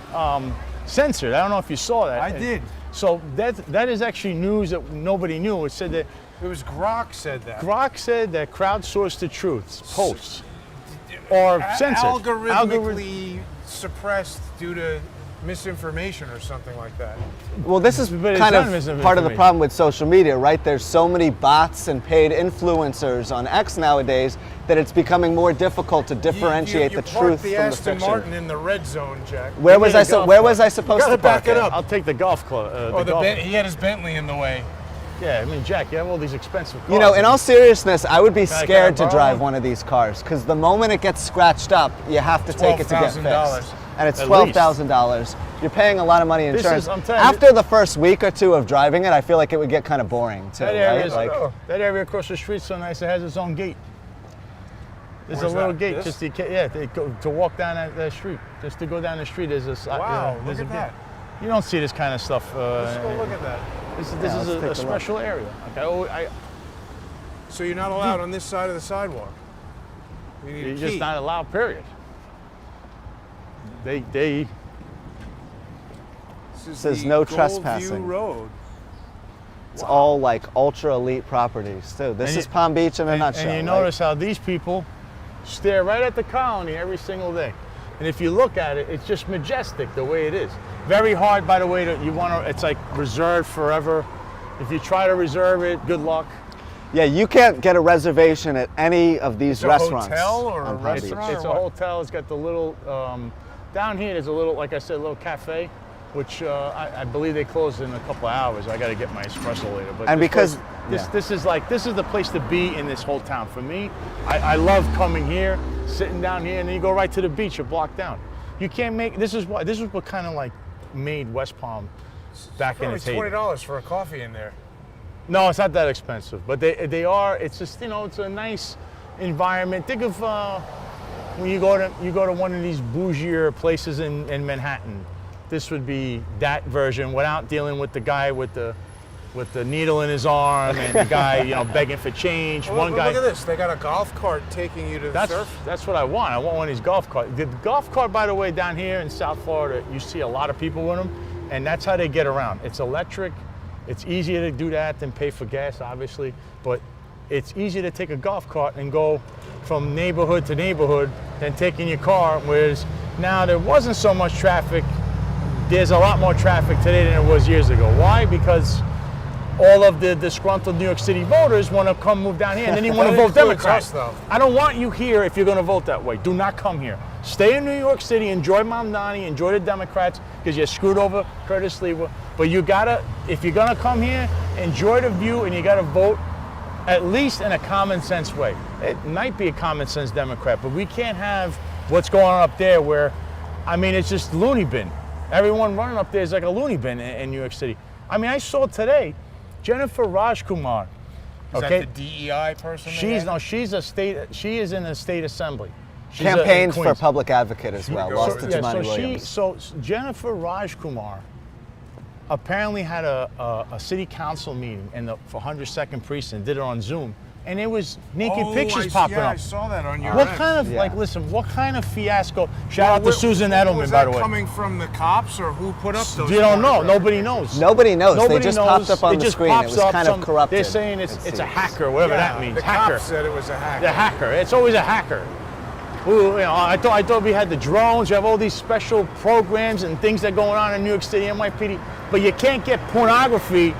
censored. I don't know if you saw that. I did. So that is actually news that nobody knew. It said that It was Grok said that. Grok said that Crowdsource the Truth's posts are censored. Algorithmically suppressed due to misinformation or something like that. Well, this is But it's kind not of misinformation. part of the problem with social media, right? There's so many bots and paid influencers on X nowadays that it's becoming more difficult to differentiate you the parked truth the from the Aston fiction. Martin in the red zone, Jack. Where was Give me I? the golf Where cart. was I supposed Gotta to park back it up. I'll take the golf club. He had his Bentley in the way. Yeah, I mean, Jack, you have all these expensive cars. You know, in all seriousness, I would be Can I scared to borrow drive one? one of these cars because the moment it gets scratched up, you have to take it to get $12,000. fixed. And it's At $12,000. You're paying a lot of money in This insurance. is- I'm telling you- After the first week or two of driving it, I feel like it would get kind of boring too, That area, right? is, that area across the street's so nice. It has its own gate. There's Where's a little that? gate This? just to walk down that street. Just to go down the street, there's a Wow, there's look a at that. gate. You don't see this kind of stuff. Let's go look at that. This let's is take a a look. special area. Okay, So you're not allowed on this side of the sidewalk. You need you're a just key. not allowed. Period. They This is Says the no Goldview trespassing. Road. It's all like ultra elite properties too. This And is you- Palm Beach in a nutshell. And you right? notice how these people stare right at the Colony every single day. And if you look at it, it's just majestic the way it is. Very hard, by the way, it's like reserved forever. If you try to reserve it, good luck. Yeah, you can't get a reservation at any of these It's a restaurants. hotel or a on Palm Beach. restaurant? It's a or what? hotel. It's got the little, down here there's a little, like I said, a little cafe, which I believe they close in a couple of hours. I got to get my espresso later. But And this because- place- yeah. this is the place to be in this whole town. For me, I love coming here, sitting down here, and then you go right to the beach. You're blocked down. You can't make, this is what kind of like made West Palm back in Only its heyday. $20 for a coffee in there. No, it's not that expensive, but they are. It's just, you know, it's a nice environment. Think of when you go to one of these bougier places in Manhattan. This would be that version without dealing with the guy with the needle in his arm and the guy, you know, begging for change. Well, look at this. They got a golf cart taking you to the surf. That's what I want. I want one of these golf carts. The golf cart, by the way, down here in South Florida, you see a lot of people with them, and that's how they get around. It's electric. It's easier to do that than pay for gas, obviously, but it's easier to take a golf cart and go from neighborhood to neighborhood than taking your car, whereas now there wasn't so much traffic. There's a lot more traffic today than there was years ago. Why? Because all of the disgruntled New York City voters want to come move down here, and then you want to That vote includes Democrat. us, though. I don't want you here if you're going to vote that way. Do not come here. Stay in New York City, enjoy Mamdani, enjoy the Democrats, because you screwed over Curtis Lewa. But you gotta, if you're gonna come here, enjoy the view, and you gotta vote at least in a common sense way. It might be a common sense Democrat, but we can't have what's going on up there where, I mean, it's just loony bin. Everyone running up there is like a loony bin in New York City. I mean, I saw today, Jennifer Rajkumar. Is that the DEI person? they had? She is in the state assembly. She's Campaigned in for Queens. public advocate as well. go Lost over to there. Jumaane Williams. So Jennifer Rajkumar apparently had a city council meeting in the 102nd precinct, did it on Zoom, and it was naked pictures popping yeah, up. I saw that on your What end. kind of, Yeah. like, listen, what kind of fiasco? Shout out to Susan Edelman, was by that the way. coming from the cops or who put up those? You don't know. photographs? Nobody knows. Nobody knows. Nobody They just knows. popped up on It the just screen. It pops was up kind of some- corrupted. They're saying it's it a seems. hacker, whatever Yeah, that means. the Hacker. cops said it was a hacker. The hacker. It's always a hacker. Ooh, you know, I thought we had the drones. You have all these special programs and things that are going on in New York City, NYPD, but you can't get pornography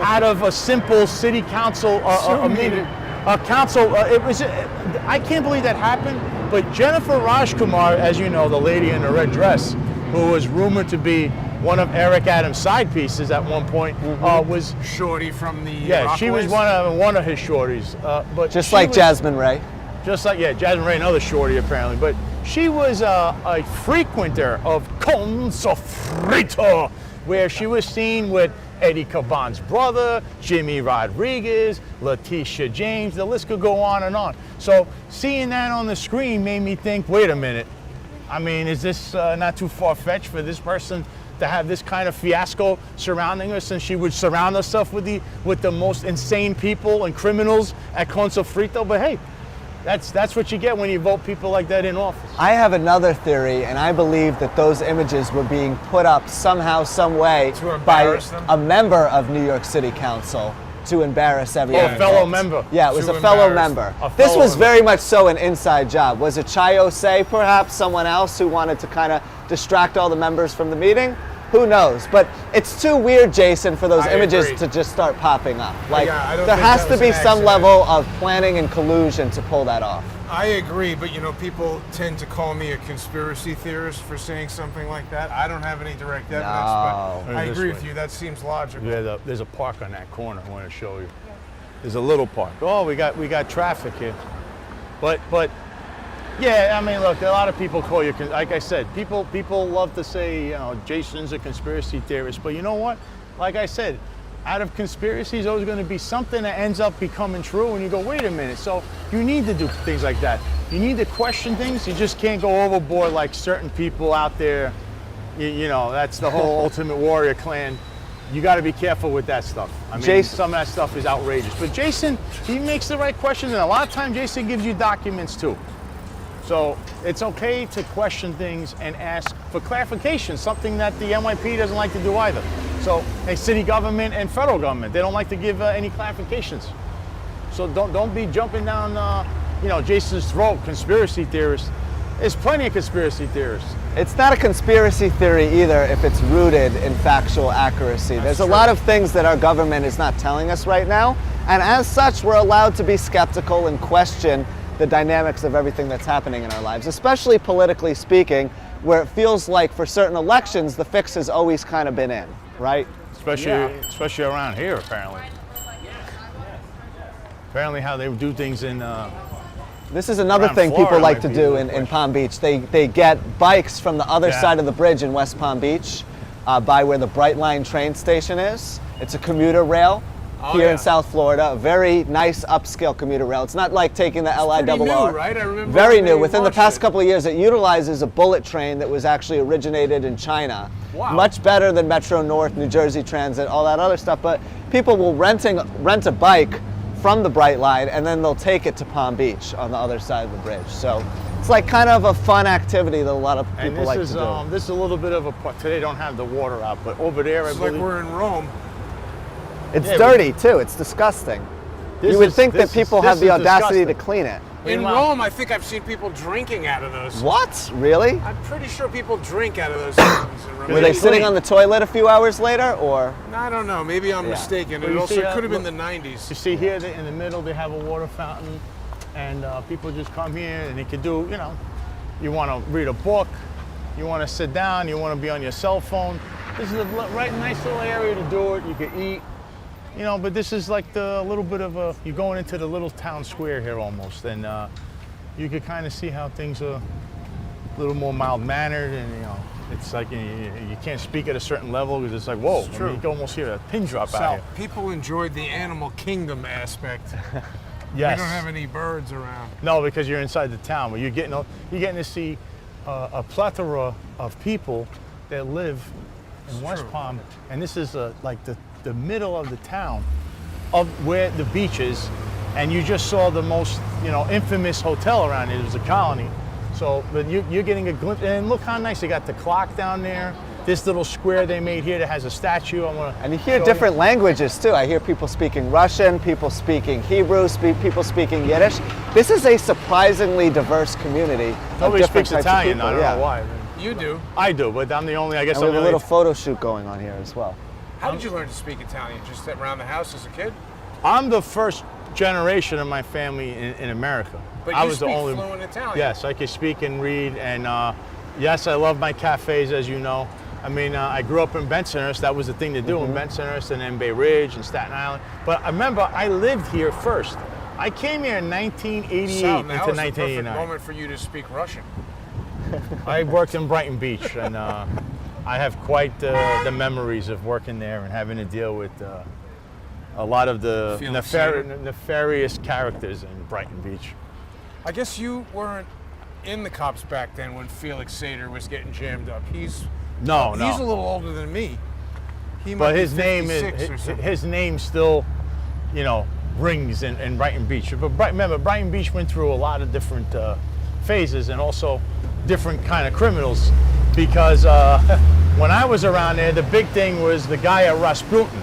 out of a simple city council meeting. A council. I can't believe that happened. But Jennifer Rajkumar, as you know, the lady in the red dress, who was rumored to be one of Eric Adams' side pieces at one point, was Shorty from the she was Rockaways? one of his shorties. But Just she like was- Jasmine Ray. Just like, Jasmine Ray, another shorty apparently, but she was a frequenter of Con Sofrito, where she was seen with Eddie Caban's brother, Jimmy Rodriguez, Letitia James, the list could go on and on. So seeing that on the screen made me think, wait a minute, I mean, is this not too far-fetched for this person to have this kind of fiasco surrounding her, since she would surround herself with the most insane people and criminals at Con Sofrito? But hey, that's what you get when you vote people like that in office. I have another theory, and I believe that those images were being put up somehow, some way To by embarrass them? a member of New York City Council to embarrass everyone. Oh, a fellow member. Yeah, it was To a fellow embarrass member. them. A This fellow was member. very much so an inside job. Was it Chayo Say, perhaps, someone else who wanted to kind of distract all the members from the meeting? Who knows? But it's too weird, Jason, for those I images agree. to just start popping up. Like, Yeah, I don't there think has that to was be an some accident. level of planning and collusion to pull that off. I agree, but you know, people tend to call me a conspiracy theorist for saying something like that. I don't have any direct evidence, No. but I This agree way. with you. That seems logical. There's a park on that corner I want to show you. There's a little park. Oh, we got traffic here. But yeah, I mean, look, a lot of people call you, like I said, people love to say, you know, Jason's a conspiracy theorist, but you know what? Like I said, out of conspiracies, always going to be something that ends up becoming true, and you go, wait a minute. So you need to do things like that. You need to question things. You just can't go overboard like certain people out there. You know, that's the whole Ultimate Warrior clan. You got to be careful with that stuff. I mean, Jason- some of that stuff is outrageous. But Jason, he makes the right questions, and a lot of times Jason gives you documents too. So it's okay to question things and ask for clarification, something that the NYPD doesn't like to do either. So, hey, city government and federal government, they don't like to give any clarifications. So don't be jumping down, Jason's throat, conspiracy theorists. There's plenty of conspiracy theorists. It's not a conspiracy theory either if it's rooted in factual accuracy. There's a true. lot of things that our government is not telling us right now, and as such, we're allowed to be skeptical and question the dynamics of everything that's happening in our lives, especially politically speaking, where it feels like for certain elections, the fix has always kind of been in, right? Especially around here, apparently. Apparently how they do things in... This is another Around thing people Florida like might to be do the in question. Palm Beach. They get bikes from the other Yeah. side of the bridge in West Palm Beach by where the Brightline train station is. It's a commuter rail here yeah. in South Florida. A very nice upscale commuter rail. It's not like taking the LIRR. pretty new, right? I remember Very when new. they Within the launched past it. couple of years, it utilizes a bullet train that was actually originated in China. Wow. Much better than Metro North, New Jersey Transit, all that other stuff. But people will rent a bike from the Brightline, and then they'll take it to Palm Beach on the other side of the bridge. So it's like kind of a fun activity that a lot of people And this like is to do. this is a little bit of a part. Today don't have the water out, but over there, I It's like believe. we're in Rome. It's yeah, dirty too. It's disgusting. This You would is- think that this is- people have this the is audacity to disgusting. clean it. In Meanwhile- Rome, I think I've seen people drinking out of those. What? Really? I'm pretty sure people drink out of those things in Rome. Were they Clean. sitting on the toilet a few hours later, or? I don't know. Maybe I'm Yeah. mistaken. Well, It you also see, could have been the You 90s. see here in the middle, they have a water fountain, and people just come here and they can do, you want to read a book, you want to sit down, you want to be on your cell phone. This is a nice little area to do it. You can eat, but this is like the little bit of you're going into the little town square here almost, and you could kind of see how things are a little more mild-mannered, and it's like you can't speak at a certain level because it's like, whoa, It's true. you can almost hear a pin drop out Sal, here. people enjoyed the animal kingdom aspect. Yes. We don't have any birds around. No, because you're inside the town, but you're getting to see a plethora of people that live in It's West true. Palm, and this is like the middle of the town of where the beach is, and you just saw the most, infamous hotel around it. It was a Colony. So, but you're getting a glimpse, and look how nice they got the clock down there. This little square they made here that has a statue. I want to. And you hear different languages too. I hear people speaking Russian, people speaking Hebrew, people speaking Yiddish. This is a surprisingly diverse community. of Nobody different speaks types of Italian. people, I don't yeah. know why. You do. I do, but I'm the only. I guess And we I'm have the a only. little photo shoot going on here as well. How did you learn to speak Italian? Just around the house as a kid? I'm the first generation of my family in America. But I you was speak the only. fluent Italian. Yes, I can speak and read, and yes, I love my cafes, as you know. I mean, I grew up in Bensonhurst. That was the thing to do in Bensonhurst, and then Bay Ridge and Staten Island. But I remember I lived here first. I came here in 1988 Sal, into now is the perfect 1989. moment for you to speak Russian. I worked in Brighton Beach, and I have quite the memories of working there and having to deal with a lot of the Felix Sater. nefarious characters in Brighton Beach. I guess you weren't in the cops back then when Felix Sater was getting jammed up. He's No, a little older than me. He might But be his name 56 or is something. his name still, rings in Brighton Beach. But remember, Brighton Beach went through a lot of different phases and also different kind of criminals. Because when I was around there, the big thing was the guy at Rasputin.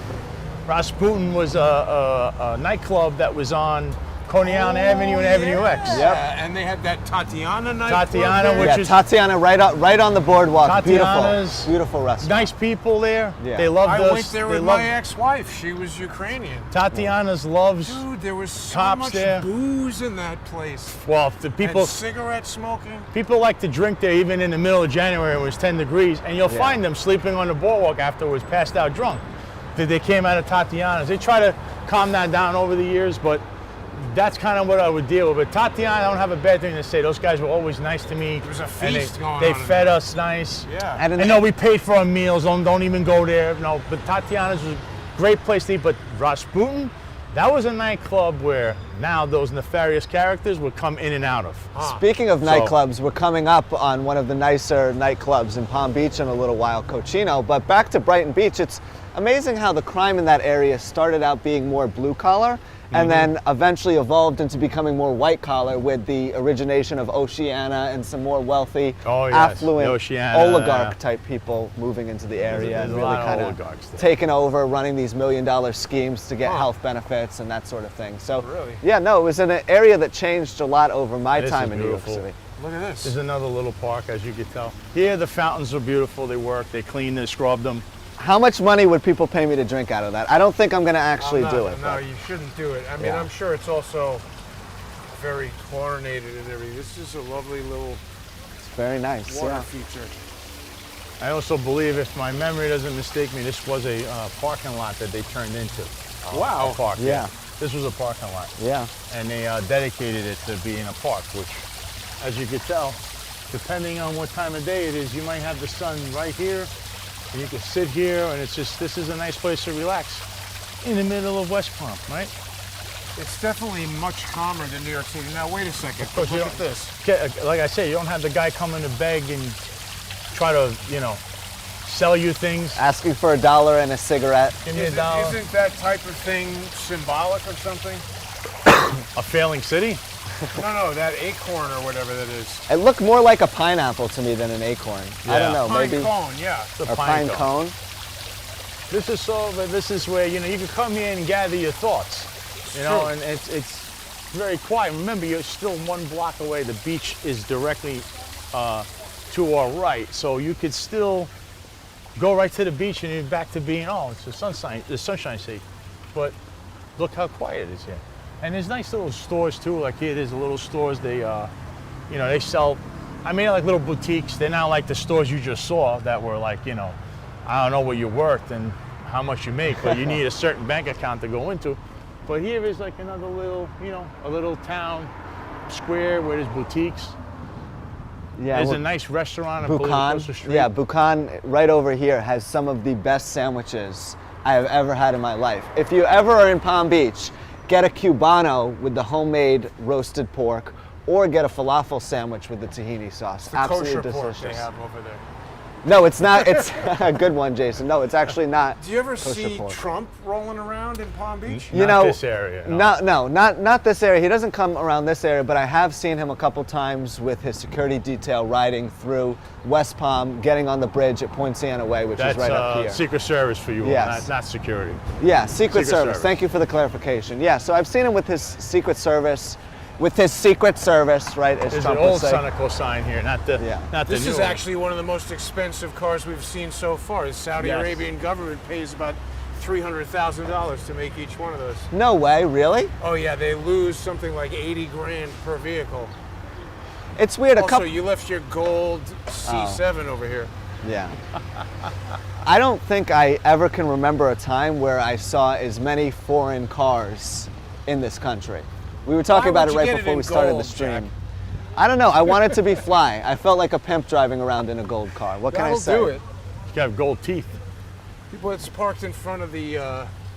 Rasputin was a nightclub that was on Coney Island Avenue and Avenue X. Yeah, and they had that Tatiana night. Tatiana, which Yeah, is Tatiana right on the boardwalk. Tatiana's Beautiful, beautiful restaurant. nice people there. Yeah. They love I us. went there they with love my ex-wife. She was Ukrainian. Tatiana's loves. Dude, there was so Cops much there. booze in that place. Well, the people And cigarette smoking. people like to drink there even in the middle of January when it was 10 degrees, and you'll Yeah. find them sleeping on the boardwalk afterwards, passed out drunk. They came out of Tatiana's. They try to calm that down over the years, but that's kind of what I would deal with. But Tatiana, I don't have a bad thing to say. Those guys were always nice to me. There was a and feast going they on in fed there. us nice. Yeah. And in And no, we paid for our meals. Don't even go there. No, but Tatiana's was a great place to eat. But Rasputin, that was a nightclub where now those nefarious characters would come in and out of. Speaking of So- nightclubs, we're coming up on one of the nicer nightclubs in Palm Beach in a little while, Cochino. But back to Brighton Beach, it's amazing how the crime in that area started out being more blue collar and then eventually evolved into becoming more white collar with the origination of Oceana and some more wealthy, Oh, yes, affluent the Oceana, oligarch type people moving into the area There's and a really lot of kind oligarchs of there. taking over, running these $1 million schemes to get Huh. health benefits and that sort of thing. So, Really? yeah, no, it was an area that changed a lot over my This time is in New York beautiful. City. Look at this. There's another little park, as you can tell. Here, the fountains are beautiful. They work. They clean. They scrub them. How much money would people pay me to drink out of that? I don't think I'm going to actually I'm do not- it. No, but you shouldn't do it. I mean, Yeah. I'm sure it's also very chlorinated and everything. This is a lovely little it's very nice. water Yeah. feature. I also believe, if my memory doesn't mistake me, this was a parking lot that they turned into. Wow. A park. Yeah. This was a parking lot. Yeah. And they dedicated it to being a park, which, as you could tell, depending on what time of day it is, you might have the sun right here, and you can sit here, and it's just, this is a nice place to relax in the middle of West Palm, right? It's definitely much calmer than New York City. Now, wait a second. course, Look you at this. Like I say, you don't have the guy coming to beg and try to, sell you things. Asking for $1 and a cigarette. Give me $1. Isn't that type of thing symbolic of something? A failing city? No, that acorn or whatever that is. It looked more like a pineapple to me than an acorn. I Yeah. don't know, Pine maybe. cone, yeah. It's a Or pine cone. This is where, you can come here and gather your thoughts, True. and it's very quiet. Remember, you're still 1 block away. The beach is directly to our right, so you could still go right to the beach and you're back to being, it's the sunshine state. But look how quiet it is here. And there's nice little stores too. Like here, there's little stores. They, they sell. I mean, like little boutiques. They're not like the stores you just saw that were like, I don't know what you're worth and how much you make, but you need a certain bank account to go into. But here is like another little, a little town square where there's boutiques. Yeah, There's well, a nice restaurant across the Buchan. street. Yeah, Buchan right over here has some of the best sandwiches I have ever had in my life. If you ever are in Palm Beach, get a Cubano with the homemade roasted pork, or get a falafel sandwich with the tahini sauce. The Absolutely kosher delicious. pork they have over there. No, it's not. It's a good one, Jason. No, it's actually not. Do you ever kosher see pork. Trump rolling around in Palm Beach? You Not know, this area, no. not this area. He doesn't come around this area, but I have seen him a couple times with his security detail riding through West Palm, getting on the bridge at Point Siena Way, which That's is right up here. Secret Service for you, Yes. not security. Yeah, Secret Service. Service. Thank you for the clarification. Yeah, so I've seen him with his Secret Service, right? As There's Trump an would old say. Sunoco sign here, not the Yeah. not the This new is one. actually one of the most expensive cars we've seen so far. The Saudi Yes. Arabian government pays about $300,000 to make each one of those. No way, really? Oh yeah, they lose something like 80 grand per vehicle. It's weird. A Also, couple. you left your gold C7 over here. Yeah. I don't think I ever can remember a time where I saw as many foreign cars in this country. We were talking Why about would it you right get it before in we started gold, the stream. Jack? I don't know. I wanted to be fly. I felt like a pimp driving around in a gold car. What can I That'll say? do it. You have gold teeth. People, it's parked in front of the,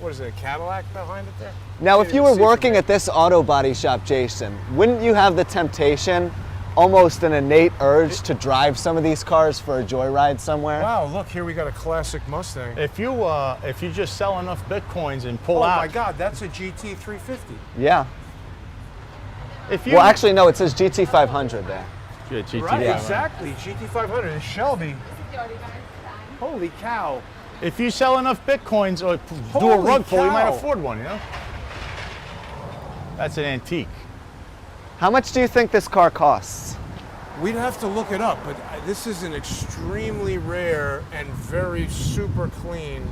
what is it, a Cadillac behind it there? Now, Can't if you even were see from working here. at this auto body shop, Jason, wouldn't you have the temptation, almost an innate urge to drive some of these cars for a joyride somewhere? Wow, look, here we got a classic Mustang. If you just sell enough bitcoins and pull Oh out. my God, that's a GT 350. Yeah. If you Well, actually, no. It says GT500 there. Yeah, GT, Right, Yeah. exactly. GT 500 is Shelby. Holy cow. If you sell enough bitcoins or do a Holy rug pull, you might cow. afford one. You know. That's an antique. How much do you think this car costs? We'd have to look it up, but this is an extremely rare and very super clean,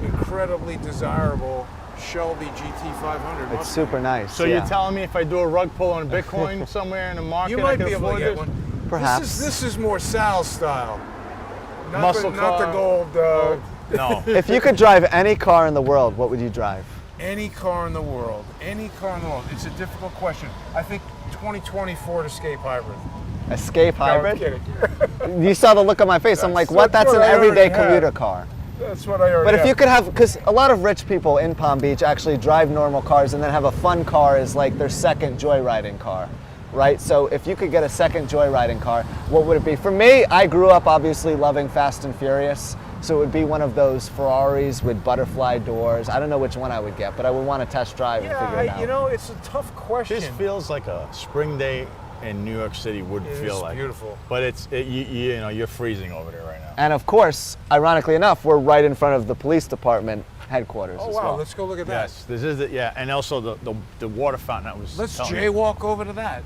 incredibly desirable Shelby GT 500 It's Mustang. super nice. So yeah. you're telling me if I do a rug pull on Bitcoin somewhere in the market, You I might can be able to afford get this? one. Perhaps. This is more Sal style. Not Muscle not the car. gold. No. If you could drive any car in the world, what would you drive? Any car in the world. Any car in the world. It's a difficult question. I think 2020 Ford Escape Hybrid. Escape No, I'm hybrid? kidding. You saw the look on my face. I'm like, That's what? That's what an I already everyday have. commuter car. That's what I already But if have. you could have, because a lot of rich people in Palm Beach actually drive normal cars and then have a fun car as like their second joyriding car, right? So if you could get a second joyriding car, what would it be? For me, I grew up obviously loving Fast and Furious, so it would be one of those Ferraris with butterfly doors. I don't know which one I would get, but I would want to test drive and figure it out. you know, it's a tough question. This feels like a spring day in New York City would It feel is like. beautiful. But you know, you're freezing over there right now. And of course, ironically enough, we're right in front of the police department headquarters Oh as wow, well. let's go look at that. Yes, this is and also the water fountain that was. Let's telling you. jaywalk over to that.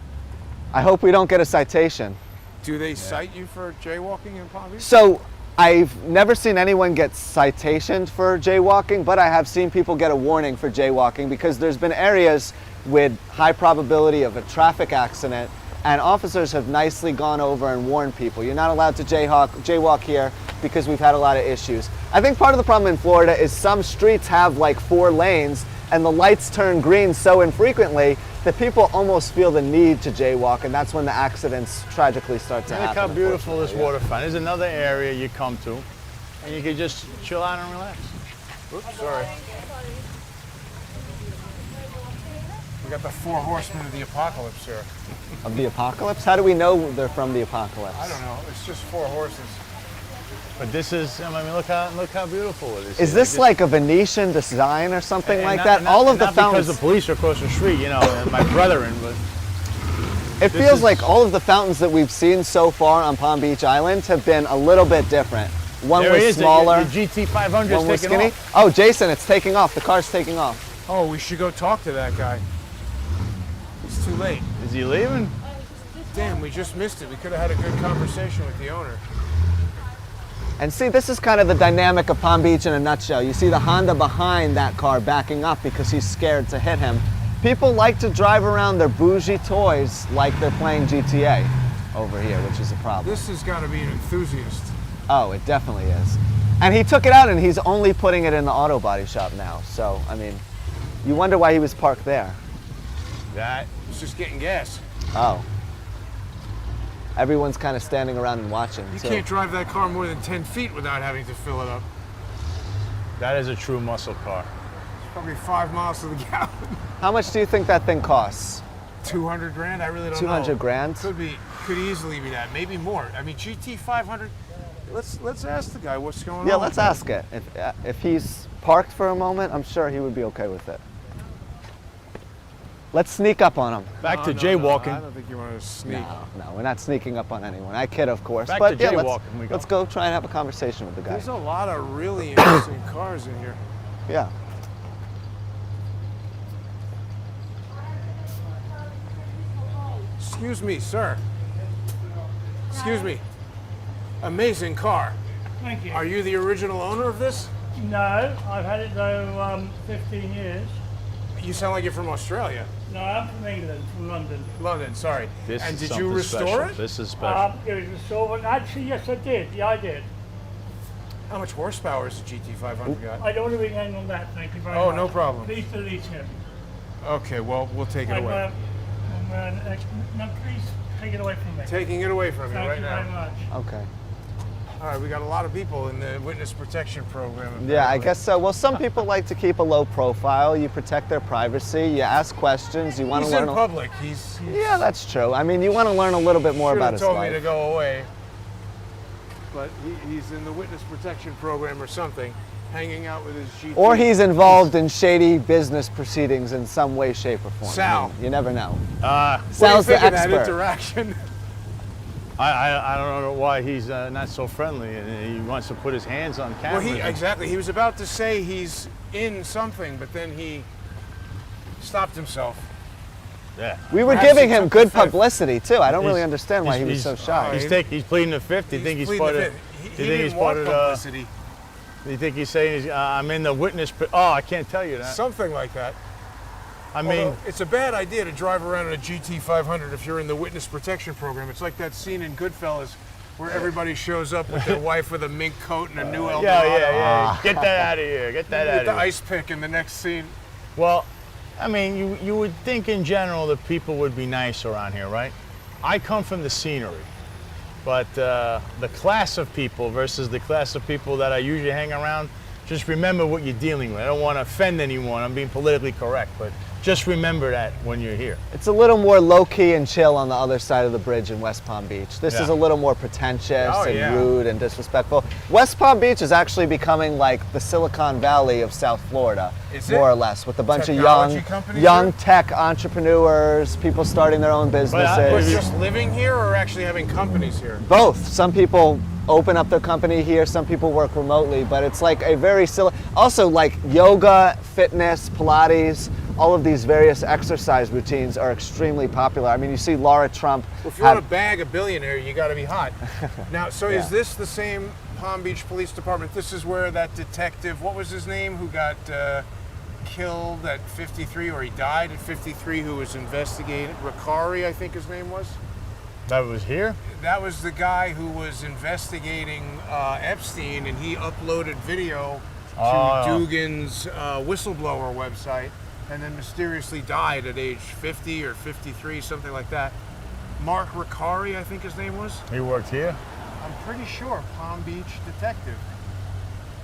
I hope we don't get a citation. Do they cite you for jaywalking in Palm Beach? So I've never seen anyone get citationed for jaywalking, but I have seen people get a warning for jaywalking because there's been areas with high probability of a traffic accident, and officers have nicely gone over and warned people. You're not allowed to jaywalk here because we've had a lot of issues. I think part of the problem in Florida is some streets have like 4 lanes and the lights turn green so infrequently that people almost feel the need to jaywalk, and that's when the accidents tragically start to Look happen. how beautiful this unfortunately, water fountain. There's another area you come to, and you can just chill out and relax. Oops, sorry. We got the 4 horsemen of the apocalypse here. Yeah. Of the apocalypse? How do we know they're from the apocalypse? I don't know. It's just 4 horses. But this is, I mean, look how beautiful it is. Is here. this Just- like a Venetian design or something and like not- that? and not- All of and the not fountains. because the police are across the street, you know, and my brethren, but It this feels is- like all of the fountains that we've seen so far on Palm Beach Island have been a little bit different. One there was it is. smaller, The GT 500 one is was taking skinny. off. Oh, Jason, it's taking off. The car's taking off. Oh, we should go talk to that guy. It's too late. Is he leaving? Damn, we just missed it. We could have had a good conversation with the owner. And see, this is kind of the dynamic of Palm Beach in a nutshell. You see the Honda behind that car backing up because he's scared to hit him. People like to drive around their bougie toys like they're playing GTA over here, which is a problem. This has got to be an enthusiast. Oh, it definitely is. And he took it out and he's only putting it in the auto body shop now. So, I mean, you wonder why he was parked there. That It's just getting gas. Oh. Everyone's kind of standing around and watching. You so- can't drive that car more than 10 feet without having to fill it up. is a true muscle car. It's probably 5 miles to the gallon. How much do you think that thing costs? 200 grand? I really don't know. 200 grand? Could easily be that. Maybe more. I mean, GT 500, Let's ask the guy what's going on. Yeah, let's ask it. If he's parked for a moment, I'm sure he would be okay with it. Let's sneak up on him. Back to No, jaywalking. I don't think you want to sneak. No, we're not sneaking up on anyone. I kid, of course. Back but to yeah, jaywalking we go. let's go try and have a conversation with the guy. There's a lot of really interesting cars in here. Yeah. Excuse me, sir. Excuse me. Amazing car. Thank you. Are you the original owner of this? No, I've had it though 15 years. You sound like you're from Australia. No, I'm from England, from London. London, sorry. This And is did you something restore special. it? This is special. It was restored, but actually, yes, I did. Yeah, I did. How much horsepower is the GT500 got? I don't want to be going on that. Thank you very Oh, much. no problem. Please delete him. Okay, well, we'll take it away. No, please take it away from me. Taking it away from you Thank right you very now. much. Okay. All right, we got a lot of people in the witness protection program. Yeah, I apparently. guess so. Well, some people like to keep a low profile. You protect their privacy. You ask questions. You want He's to in learn. public. He's Yeah, that's true. I mean, you want to learn a little bit more should about have his told life. me to go away. But he's in the witness protection program or something, hanging out with his GT. Or he's involved in shady business proceedings in some way, shape, or form. Sal. I mean, you never know. What do you Sal's the think of that expert. interaction? I don't know why he's not so friendly and he wants to put his hands on camera. Well, exactly. He was about to say he's in something, but then he stopped himself. Yeah. We were Perhaps giving he him took good the fifth. publicity too. I don't really He's- understand why he was he's- so shy. He's pleading the fifth. You think he's pleading part the of? fifth. He You think didn't he's want part of? publicity. You think he's saying I'm in the witness? Oh, I can't tell you that. Something like that. I mean, Although, it's a bad idea to drive around in a GT500 if you're in the witness protection program. It's like that scene in Goodfellas where everybody shows up with their wife with a mink coat and a new Eldorado. yeah. Get that out of here. Get that out With of the here. ice pick in the next scene. Well, I mean, you would think in general that people would be nice around here, right? I come from the scenery, but the class of people versus the class of people that I usually hang around, just remember what you're dealing with. I don't want to offend anyone. I'm being politically correct, but just remember that when you're here. It's a little more low-key and chill on the other side of the bridge in West Palm Beach. This Yeah. is a little more pretentious Oh, and yeah. rude and disrespectful. West Palm Beach is actually becoming like the Silicon Valley of South Florida, Is it? more or less, with a bunch Technology of companies young here? tech entrepreneurs, people starting their own But businesses. Just living here or actually having companies here? Both. Some people open up their company here, some people work remotely, but it's like a very also like yoga, fitness, Pilates, all of these various exercise routines are extremely popular. I mean, you see Laura Trump. Well, if you want to bag a billionaire, you got to be hot. Now, so Yeah. is this the same Palm Beach Police Department? This is where that detective, what was his name, who got killed at 53, or he died at 53, who was investigated? Ricari, I think his name was. that was here. That was the guy who was investigating Epstein, and he uploaded video to Oh. Dugan's whistleblower website, and then mysteriously died at age 50 or 53, something like that. Mark Ricari, I think his name was. He worked here. I'm pretty sure Palm Beach detective.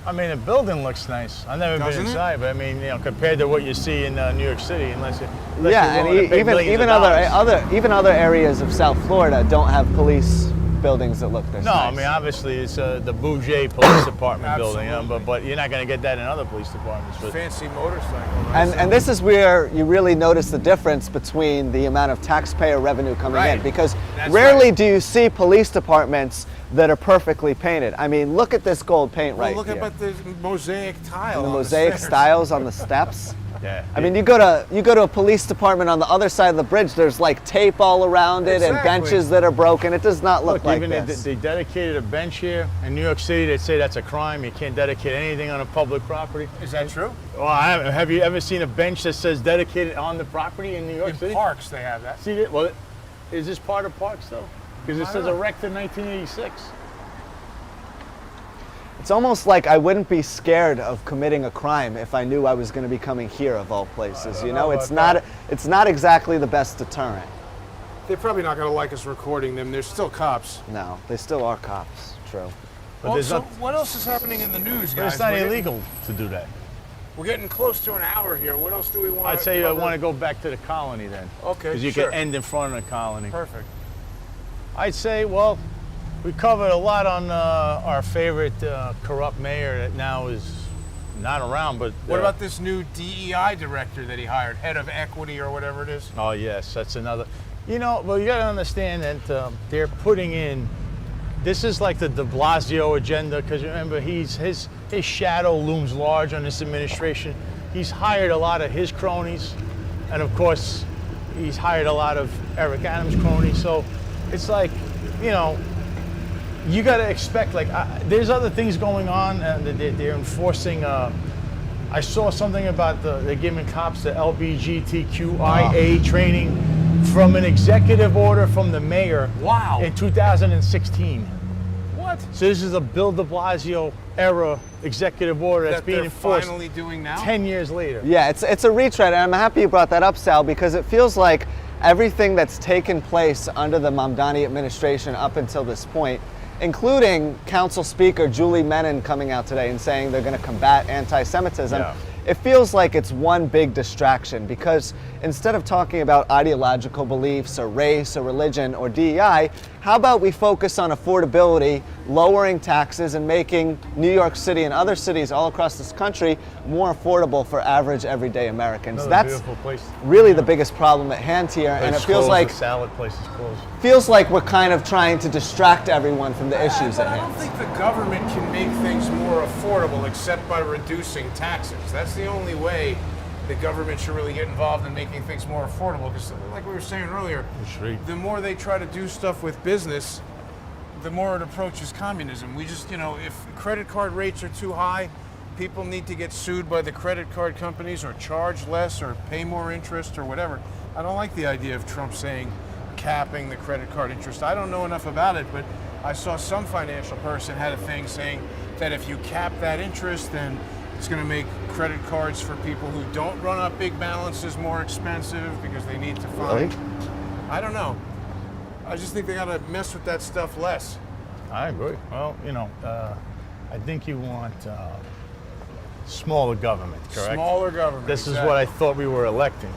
I mean, the building looks nice. I've never Doesn't been it? inside, but I mean, compared to what you see in New York City, unless Yeah, you're and willing to pay millions even of dollars. even other areas of South Florida don't have police buildings that look this No, nice. I mean, obviously it's the Bouger Police Department building, Absolutely. but you're not going to get that in other police departments. But Fancy motorcycle. Right? And this is where you really notice the difference between the amount of taxpayer revenue coming Right. in, because That's rarely right. do you see police departments that are perfectly painted. I mean, look at this gold paint well, right look here. at the mosaic tile. And the on mosaic stairs. styles on the steps. yeah, I mean, you go to a police department on the other side of the bridge. There's like tape all around it and Exactly. benches that are broken. It does not look like even this. they dedicated a bench here in New York City. They say that's a crime. You can't dedicate anything on a public property. Is that true? Well, have you ever seen a bench that says dedicated on the property in New York In City? parks, they have that. See that? Well, is this part of parks though? Because it I says don't know. erected in 1986. It's almost like I wouldn't be scared of committing a crime if I knew I was going to be coming here of all places. You know, know it's about not it's not exactly the best deterrent. They're probably not going to like us recording them. They're still cops. No, they still are cops. True. But Well, there's so not, what else is happening in the news, but guys? it's not We're getting- illegal to do that. We're getting close to an hour here. What else do we want? I'd say I want to go back to the colony then. Okay, Because you sure. can end in front of the colony. Perfect. I'd say, well, We covered a lot on our favorite corrupt mayor that now is not around, but... What about this new DEI director that he hired, head of equity or whatever it is? Oh, yes, that's another... You know, well, you got to understand that they're putting in... This is like the de Blasio agenda, because remember, his shadow looms large on this administration. He's hired a lot of his cronies, and of course, he's hired a lot of Eric Adams' cronies. So it's like, you know, you got to expect, like, there's other things going on, and they're enforcing. I saw something about they're giving cops the LGBTQIA training from an executive order from the mayor. Wow. In 2016. What? So this is a Bill de Blasio era executive order that's being enforced finally doing now? 10 years later. Yeah, it's a retread, and I'm happy you brought that up, Sal, because it feels like everything that's taken place under the Mamdani administration up until this point, including Council Speaker Julie Menon coming out today and saying they're going to combat anti-Semitism, it feels like it's one big distraction, because instead of talking about ideological beliefs or race or religion or DEI, how about we focus on affordability, lowering taxes, and making New York City and other cities all across this country more affordable for average everyday Americans. Another That's beautiful place. really the biggest problem at hand here, and it feels like the salad place is closed. we're kind of trying to distract everyone from the issues at I don't hand. think the government can make things more affordable except by reducing taxes. That's the only way the government should really get involved in making things more affordable. Because, like we were saying earlier, the more they try to do stuff with business, the more it approaches communism. We just, you know, if credit card rates are too high, people need to get sued by the credit card companies or charge less or pay more interest or whatever. I don't like the idea of Trump saying capping the credit card interest. I don't know enough about it, but I saw some financial person had a thing saying that if you cap that interest, then it's going to make credit cards for people who don't run up big balances more expensive because they need to fund. Really? I don't know. I just think they got to mess with that stuff less. I agree. Well, you know, I think you want smaller government, correct? Smaller government. This is what I thought we were electing.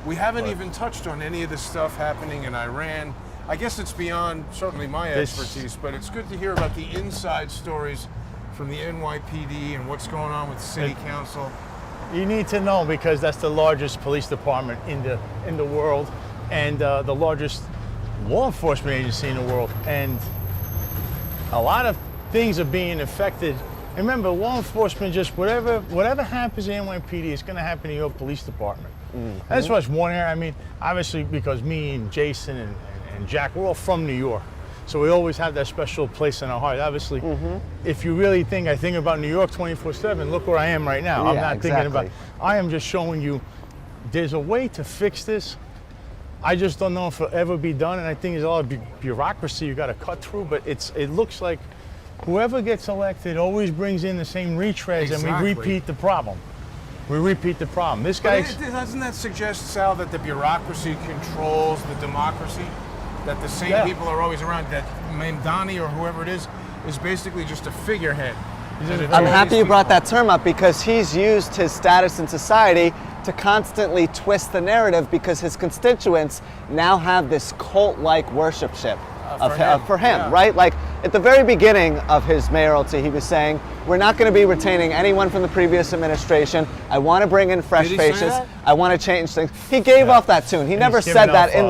We haven't even touched on any of the stuff happening in Iran. I guess it's beyond certainly my expertise, but it's good to hear about the inside stories from the NYPD and what's going on with City Council. You need to know, because that's the largest police department in the world, and the largest law enforcement agency in the world, and a lot of things are being affected. And remember, law enforcement, just whatever happens in NYPD, it's going to happen in your police department. That's what's one area. I mean, obviously, because me and Jason and Jack, we're all from New York. So we always have that special place in our heart. Obviously, if you really think I think about New York 24/7, look where I am right now. I'm not thinking about, I am just showing you there's a way to fix this. I just don't know if it'll ever be done, and I think there's a lot of bureaucracy you got to cut through, but it looks like whoever gets elected always brings in the same retreads, and we repeat the problem. We repeat the problem. This guy's... Doesn't that suggest, Sal, that the bureaucracy controls the democracy? That the same people are always around, that Mamdani or whoever it is basically just a figurehead. I'm happy you brought that term up, because he's used his status in society to constantly twist the narrative, because his constituents now have this cult-like worshipship for him, right? Like at the very beginning of his mayoralty, he was saying, we're not going to be retaining anyone from the previous administration. I want to bring in fresh faces. I want to change things. He gave off that tune. He never said that in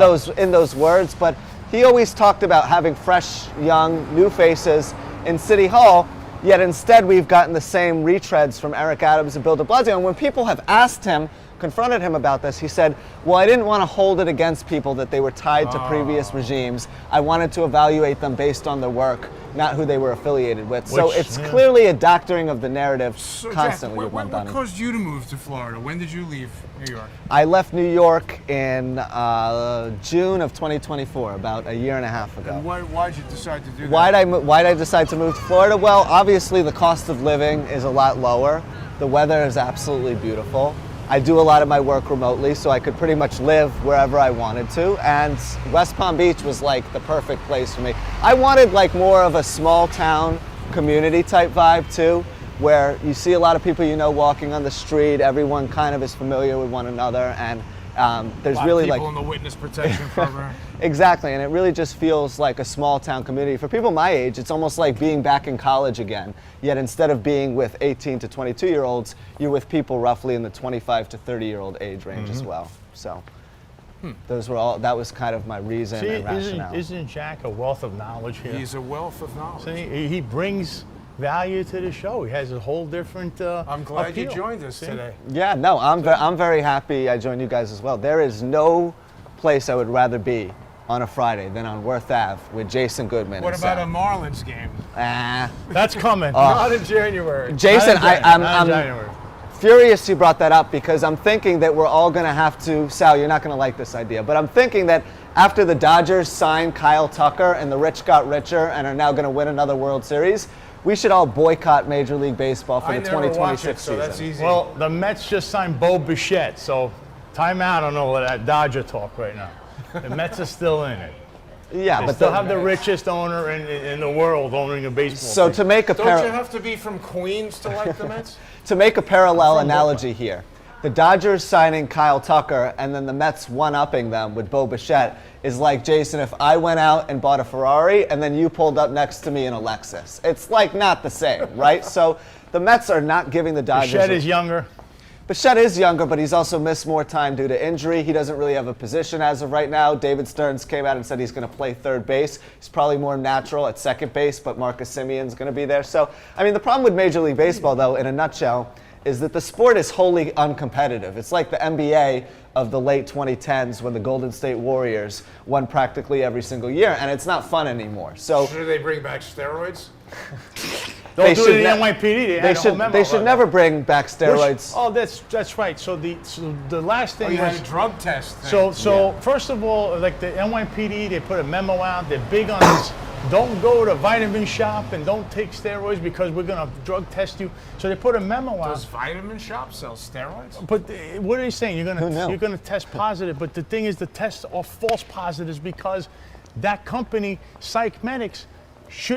those words, but he always talked about having fresh, young, new faces in City Hall. Yet instead, we've gotten the same retreads from Eric Adams and Bill de Blasio. And when people have asked him, confronted him about this, he said, well, I didn't want to hold it against people that they were tied to previous regimes. I wanted to evaluate them based on their work, not who they were affiliated with. So it's clearly a doctoring of the narrative constantly with Mamdani. What caused you to move to Florida? When did you leave New York? I left New York in June of 2024, about a year and a half ago. And why did you decide to do that? Why'd I decide to move to Florida? Well, obviously the cost of living is a lot lower. The weather is absolutely beautiful. I do a lot of my work remotely, so I could pretty much live wherever I wanted to, and West Palm Beach was like the perfect place for me. I wanted like more of a small town community type vibe too, where you see a lot of people you know walking on the street, everyone kind of is familiar with one another, and There's A lot really of like people in the witness protection program. exactly, and it really just feels like a small town community. For people my age, it's almost like being back in college again. Yet instead of being with 18 to 22-year-olds, you're with people roughly in the 25 to 30-year-old age range as well. So that was kind of my reason and rationale. Isn't Jack a wealth of knowledge here? He's a wealth of knowledge. See, he brings value to the show. He has a whole different I'm glad appeal. you joined us See? today. Yeah, no, I'm very happy I joined you guys as well. There is no place I would rather be on a Friday than on Worth Ave with Jason Goodman. What and about Sal. a Marlins game? That's coming. Not in January. Jason, Not in I'm January. furious you brought that up because I'm thinking that we're all going to have to, Sal, you're not going to like this idea, but I'm thinking that after the Dodgers signed Kyle Tucker and the rich got richer and are now going to win another World Series, we should all boycott Major League Baseball for I the never watch 2026 it, so season. that's easy. Well, the Mets just signed Bo Bichette, so time out on all of that Dodger talk right now. The Mets are still in it. Yeah, They but still have the richest owner in the world owning a baseball so team. to make a don't you have to be from Queens to like the Mets? to make a parallel analogy here, the Dodgers signing Kyle Tucker and then the Mets one-upping them with Bo Bichette is like, Jason, if I went out and bought a Ferrari and then you pulled up next to me in a Lexus. It's like not the same, right? So the Mets are not giving the Dodgers... Bichette is younger. Bichette is younger, but he's also missed more time due to injury. He doesn't really have a position as of right now. David Stearns came out and said he's going to play third base. He's probably more natural at second base, but Marcus Simeon's going to be there. So, I mean, the problem with Major League Baseball, though, in a nutshell, is that the sport is wholly uncompetitive. It's like the NBA of the late 2010s when the Golden State Warriors won practically every single year, and it's not fun anymore. So Should they bring back steroids? Don't do it in ne- NYPD. They should never bring back steroids. Oh, that's right. So the last Oh, thing you had was a drug test thing. so first of all, like the NYPD, they put a memo out. They're big on this. Don't go to vitamin shop and don't take steroids because we're gonna drug test you. So they put a memo Does out. Vitamin Shop sell steroids? But what are they saying? You're Who knew? gonna test positive. But the thing is, the tests are false positives because that company, Psychmedics,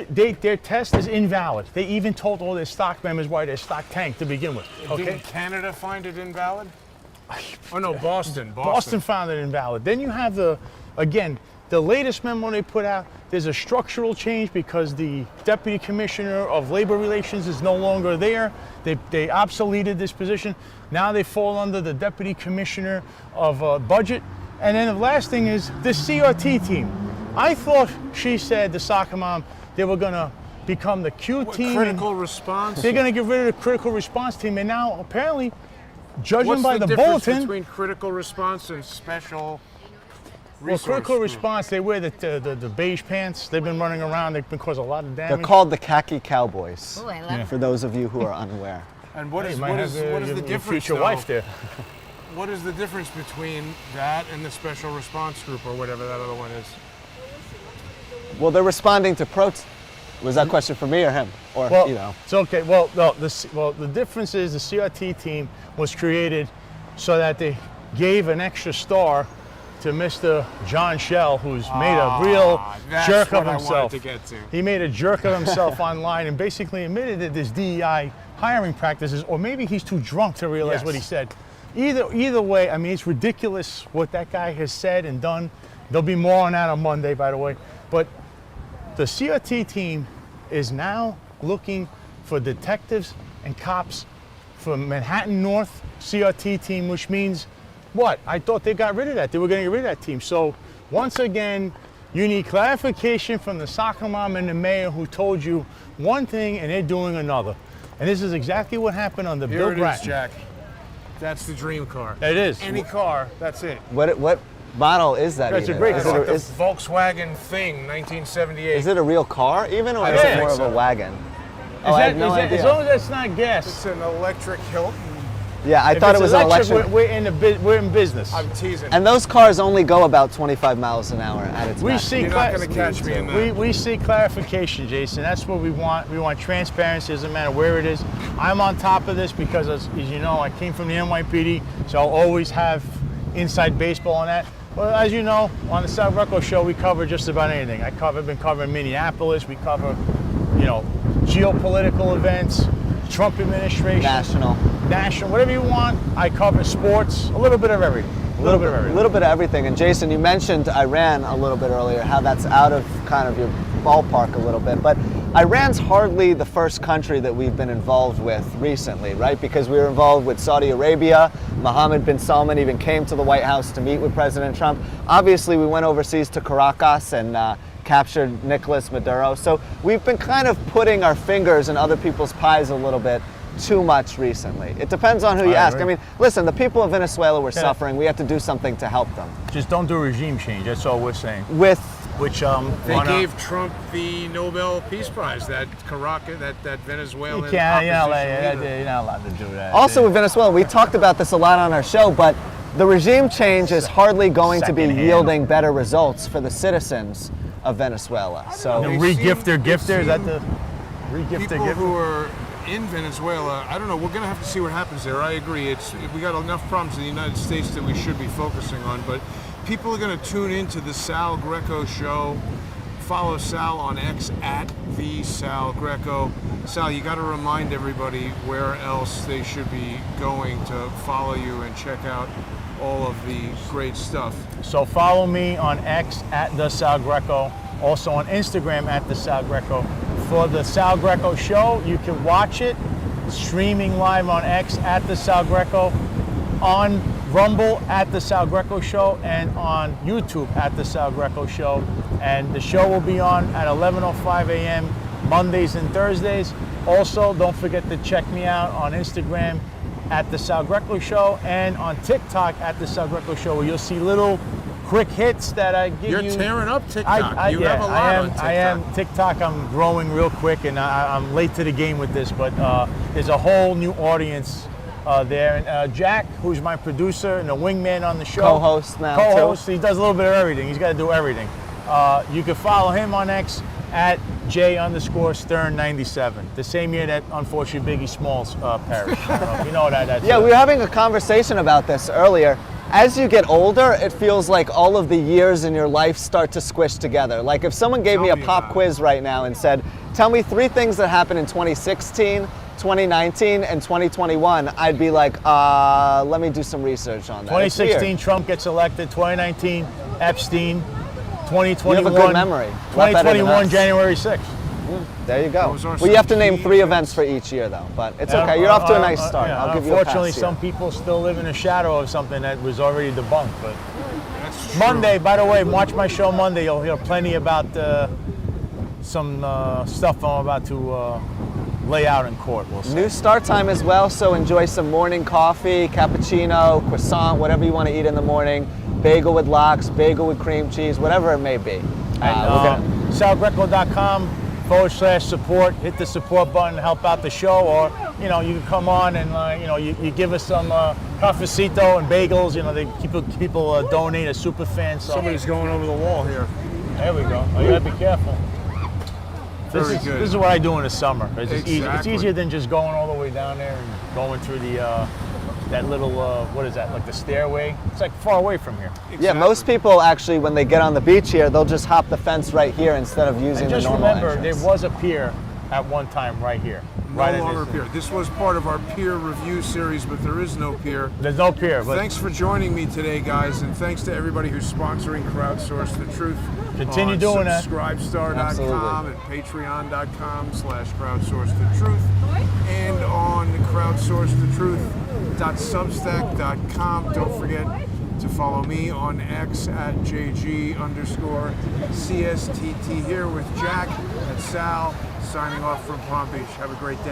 their test is invalid. They even told all their stock members why their stock tanked to begin with. Okay. Didn't Canada find it invalid? Oh no, Boston. Boston found it invalid. Then you have the latest memo they put out. There's a structural change because the Deputy Commissioner of Labor Relations is no longer there. They obsoleted this position. Now they fall under the Deputy Commissioner of Budget. And then the last thing is the CRT team. I thought she said, the soccer mom, they were going to become the Q team. Critical response. They're going to get rid of the critical response team. And now apparently, judging What's by the difference bulletin, between critical response and special well, resource critical group? response, they wear the beige pants. They've been running around. They've been causing a lot of They're damage. called the Khaki Cowboys, Oh, I love for those of you who are unaware. And what You is might what have is what is your the difference? future though? wife there. What is the difference between that and the special response group or whatever that other one is? Well, they're responding to protests. Was that question for me or him? Or, Well, you know. it's okay. Well, no, the difference is the CRT team was created so that they gave an extra star to Mr. John Shell, who's made a real that's jerk what of I wanted himself. to get to. He made a jerk of himself online and basically admitted that there's DEI hiring practices, or maybe he's too drunk to realize Yes. what he said. Either way, I mean, it's ridiculous what that guy has said and done. There'll be more on that on Monday, by the way. But the CRT team is now looking for detectives and cops for Manhattan North CRT team, which means what? I thought they got rid of that. They were going to get rid of that team. So once again, you need clarification from the soccer mom and the mayor who told you one thing and they're doing another. And this is exactly what happened on the Here Bill it is, Bratton. Jack. That's the dream car. It is. Any car, that's it. What model is that? That's a even? great Is car. it Like the is, Volkswagen Thing, 1978. is it a real car even, or I is don't it more think of a so. wagon? Is Oh, I that- had no is that- idea. as long as that's not gas. It's an electric Hilton. Yeah, I If thought it's it was an electric, electric. we're in business. I'm teasing. And those cars only go about 25 miles an hour at its We max. see You're not going to catch me in that. we see clarification, Jason. That's what we want. We want transparency. Doesn't matter where it is. I'm on top of this because, as you know, I came from the NYPD, so I'll always have inside baseball on that. Well, as you know, on the Sal Greco show, we cover just about anything. Been covering Minneapolis. We cover, geopolitical events, Trump administration, National. national, whatever you want. I cover sports, a little bit of everything. little bit of everything. A little bit of everything. And Jason, you mentioned Iran a little bit earlier, how that's out of kind of your ballpark a little bit. But Iran's hardly the first country that we've been involved with recently, right? Because we were involved with Saudi Arabia. Mohammed bin Salman even came to the White House to meet with President Trump. Obviously, we went overseas to Caracas and captured Nicolas Maduro. So we've been kind of putting our fingers in other people's pies a little bit too much recently. It depends on who you ask. I mean, listen, the people of Venezuela were suffering. We have to do something to help them. Just don't do regime change. That's all we're saying. With Which They gave Trump the Nobel Peace Prize. That Caracas, that Venezuelan. you can't. You're opposition leader. not allowed to do that. also with Venezuela, we talked about this a lot on our show, but the regime change is hardly going to be Secondhand. yielding better results for the citizens of Venezuela. The So re-gift their gifter. Is that seem- the re-gift their People gifter? who are in Venezuela, I don't know. We're going to have to see what happens there. I agree. We got enough problems in the United States that we should be focusing on. But people are going to tune into the Sal Greco show. Follow Sal on X at the Sal Greco. Sal, you got to remind everybody where else they should be going to follow you and check out all of the great stuff. So follow me on X at the Sal Greco. Also on Instagram at the Sal Greco. For the Sal Greco show, you can watch it streaming live on X at the Sal Greco, on Rumble at the Sal Greco show, and on YouTube at the Sal Greco show. And the show will be on at 11:05 a.m. Mondays and Thursdays. Also, don't forget to check me out on Instagram at the Sal Greco show and on TikTok at the Sal Greco show, where you'll see little quick hits that I give You're you. tearing up TikTok. You yeah, have a lot on TikTok. I am. TikTok, I'm growing real quick, and I'm late to the game with this, but there's a whole new audience there. And Jack, who's my producer and the wingman on the show. Co-host now, too. Co-host. He does a little bit of everything. He's got to do everything. You can follow him on X at J_Stern97. The same year that, unfortunately, Biggie Smalls perished. I don't know if you know that. That's yeah, we were having a conversation about this earlier. As you get older, it feels like all of the years in your life start to squish together. Like if someone gave me a pop quiz right now and said, tell me 3 things that happened in 2016, 2019, and 2021, I'd be like, let me do some research on that. It's 2016, weird. Trump gets elected. 2019, Epstein. 2021, You have a good memory. A lot better than 2021, us. January 6th. There you go. Those are Well, you have to some name key 3 events for each year, though. But it's okay. You're off to a nice start. Yeah, I'll give you a pass unfortunately, here. some people still live in the shadow of something that was already debunked. But That's true. Monday, by the way, watch my show Monday. You'll hear plenty about some stuff I'm about to lay out in court. We'll say. New start time as well, so enjoy some morning coffee, cappuccino, croissant, whatever you want to eat in the morning. Bagel with lox, bagel with cream cheese, whatever it may be. SalGreco.com/support. Hit the support button, help out the show, or you can come on and you give us some cafecito and bagels. People donate as super fans. So Somebody's going over the wall here. there we go. Oh, you gotta be careful. Very good. This is what I do in the summer. It's easy. It's Exactly. easier than just going all the way down there and going through the that little what is that? Like the stairway? It's like far away from here. Yeah, most people actually, when they get on the beach here, they'll just hop the fence right here instead of using And the just normal remember, entrance. there was a pier at one time right here. No right in longer this- peer. This was part of our peer review series, but there is no peer. There's no pier, but Thanks for joining me today, guys, and thanks to everybody who's sponsoring Crowdsource the Truth. Continue on doing that. Subscribestar.com Absolutely. and patreon.com/crowdsourcethetruth and on crowdsourcethetruth.substack.com. Don't forget to follow me on X at JG_CSTT here with Jack and Sal signing off from Palm Beach. Have a great day.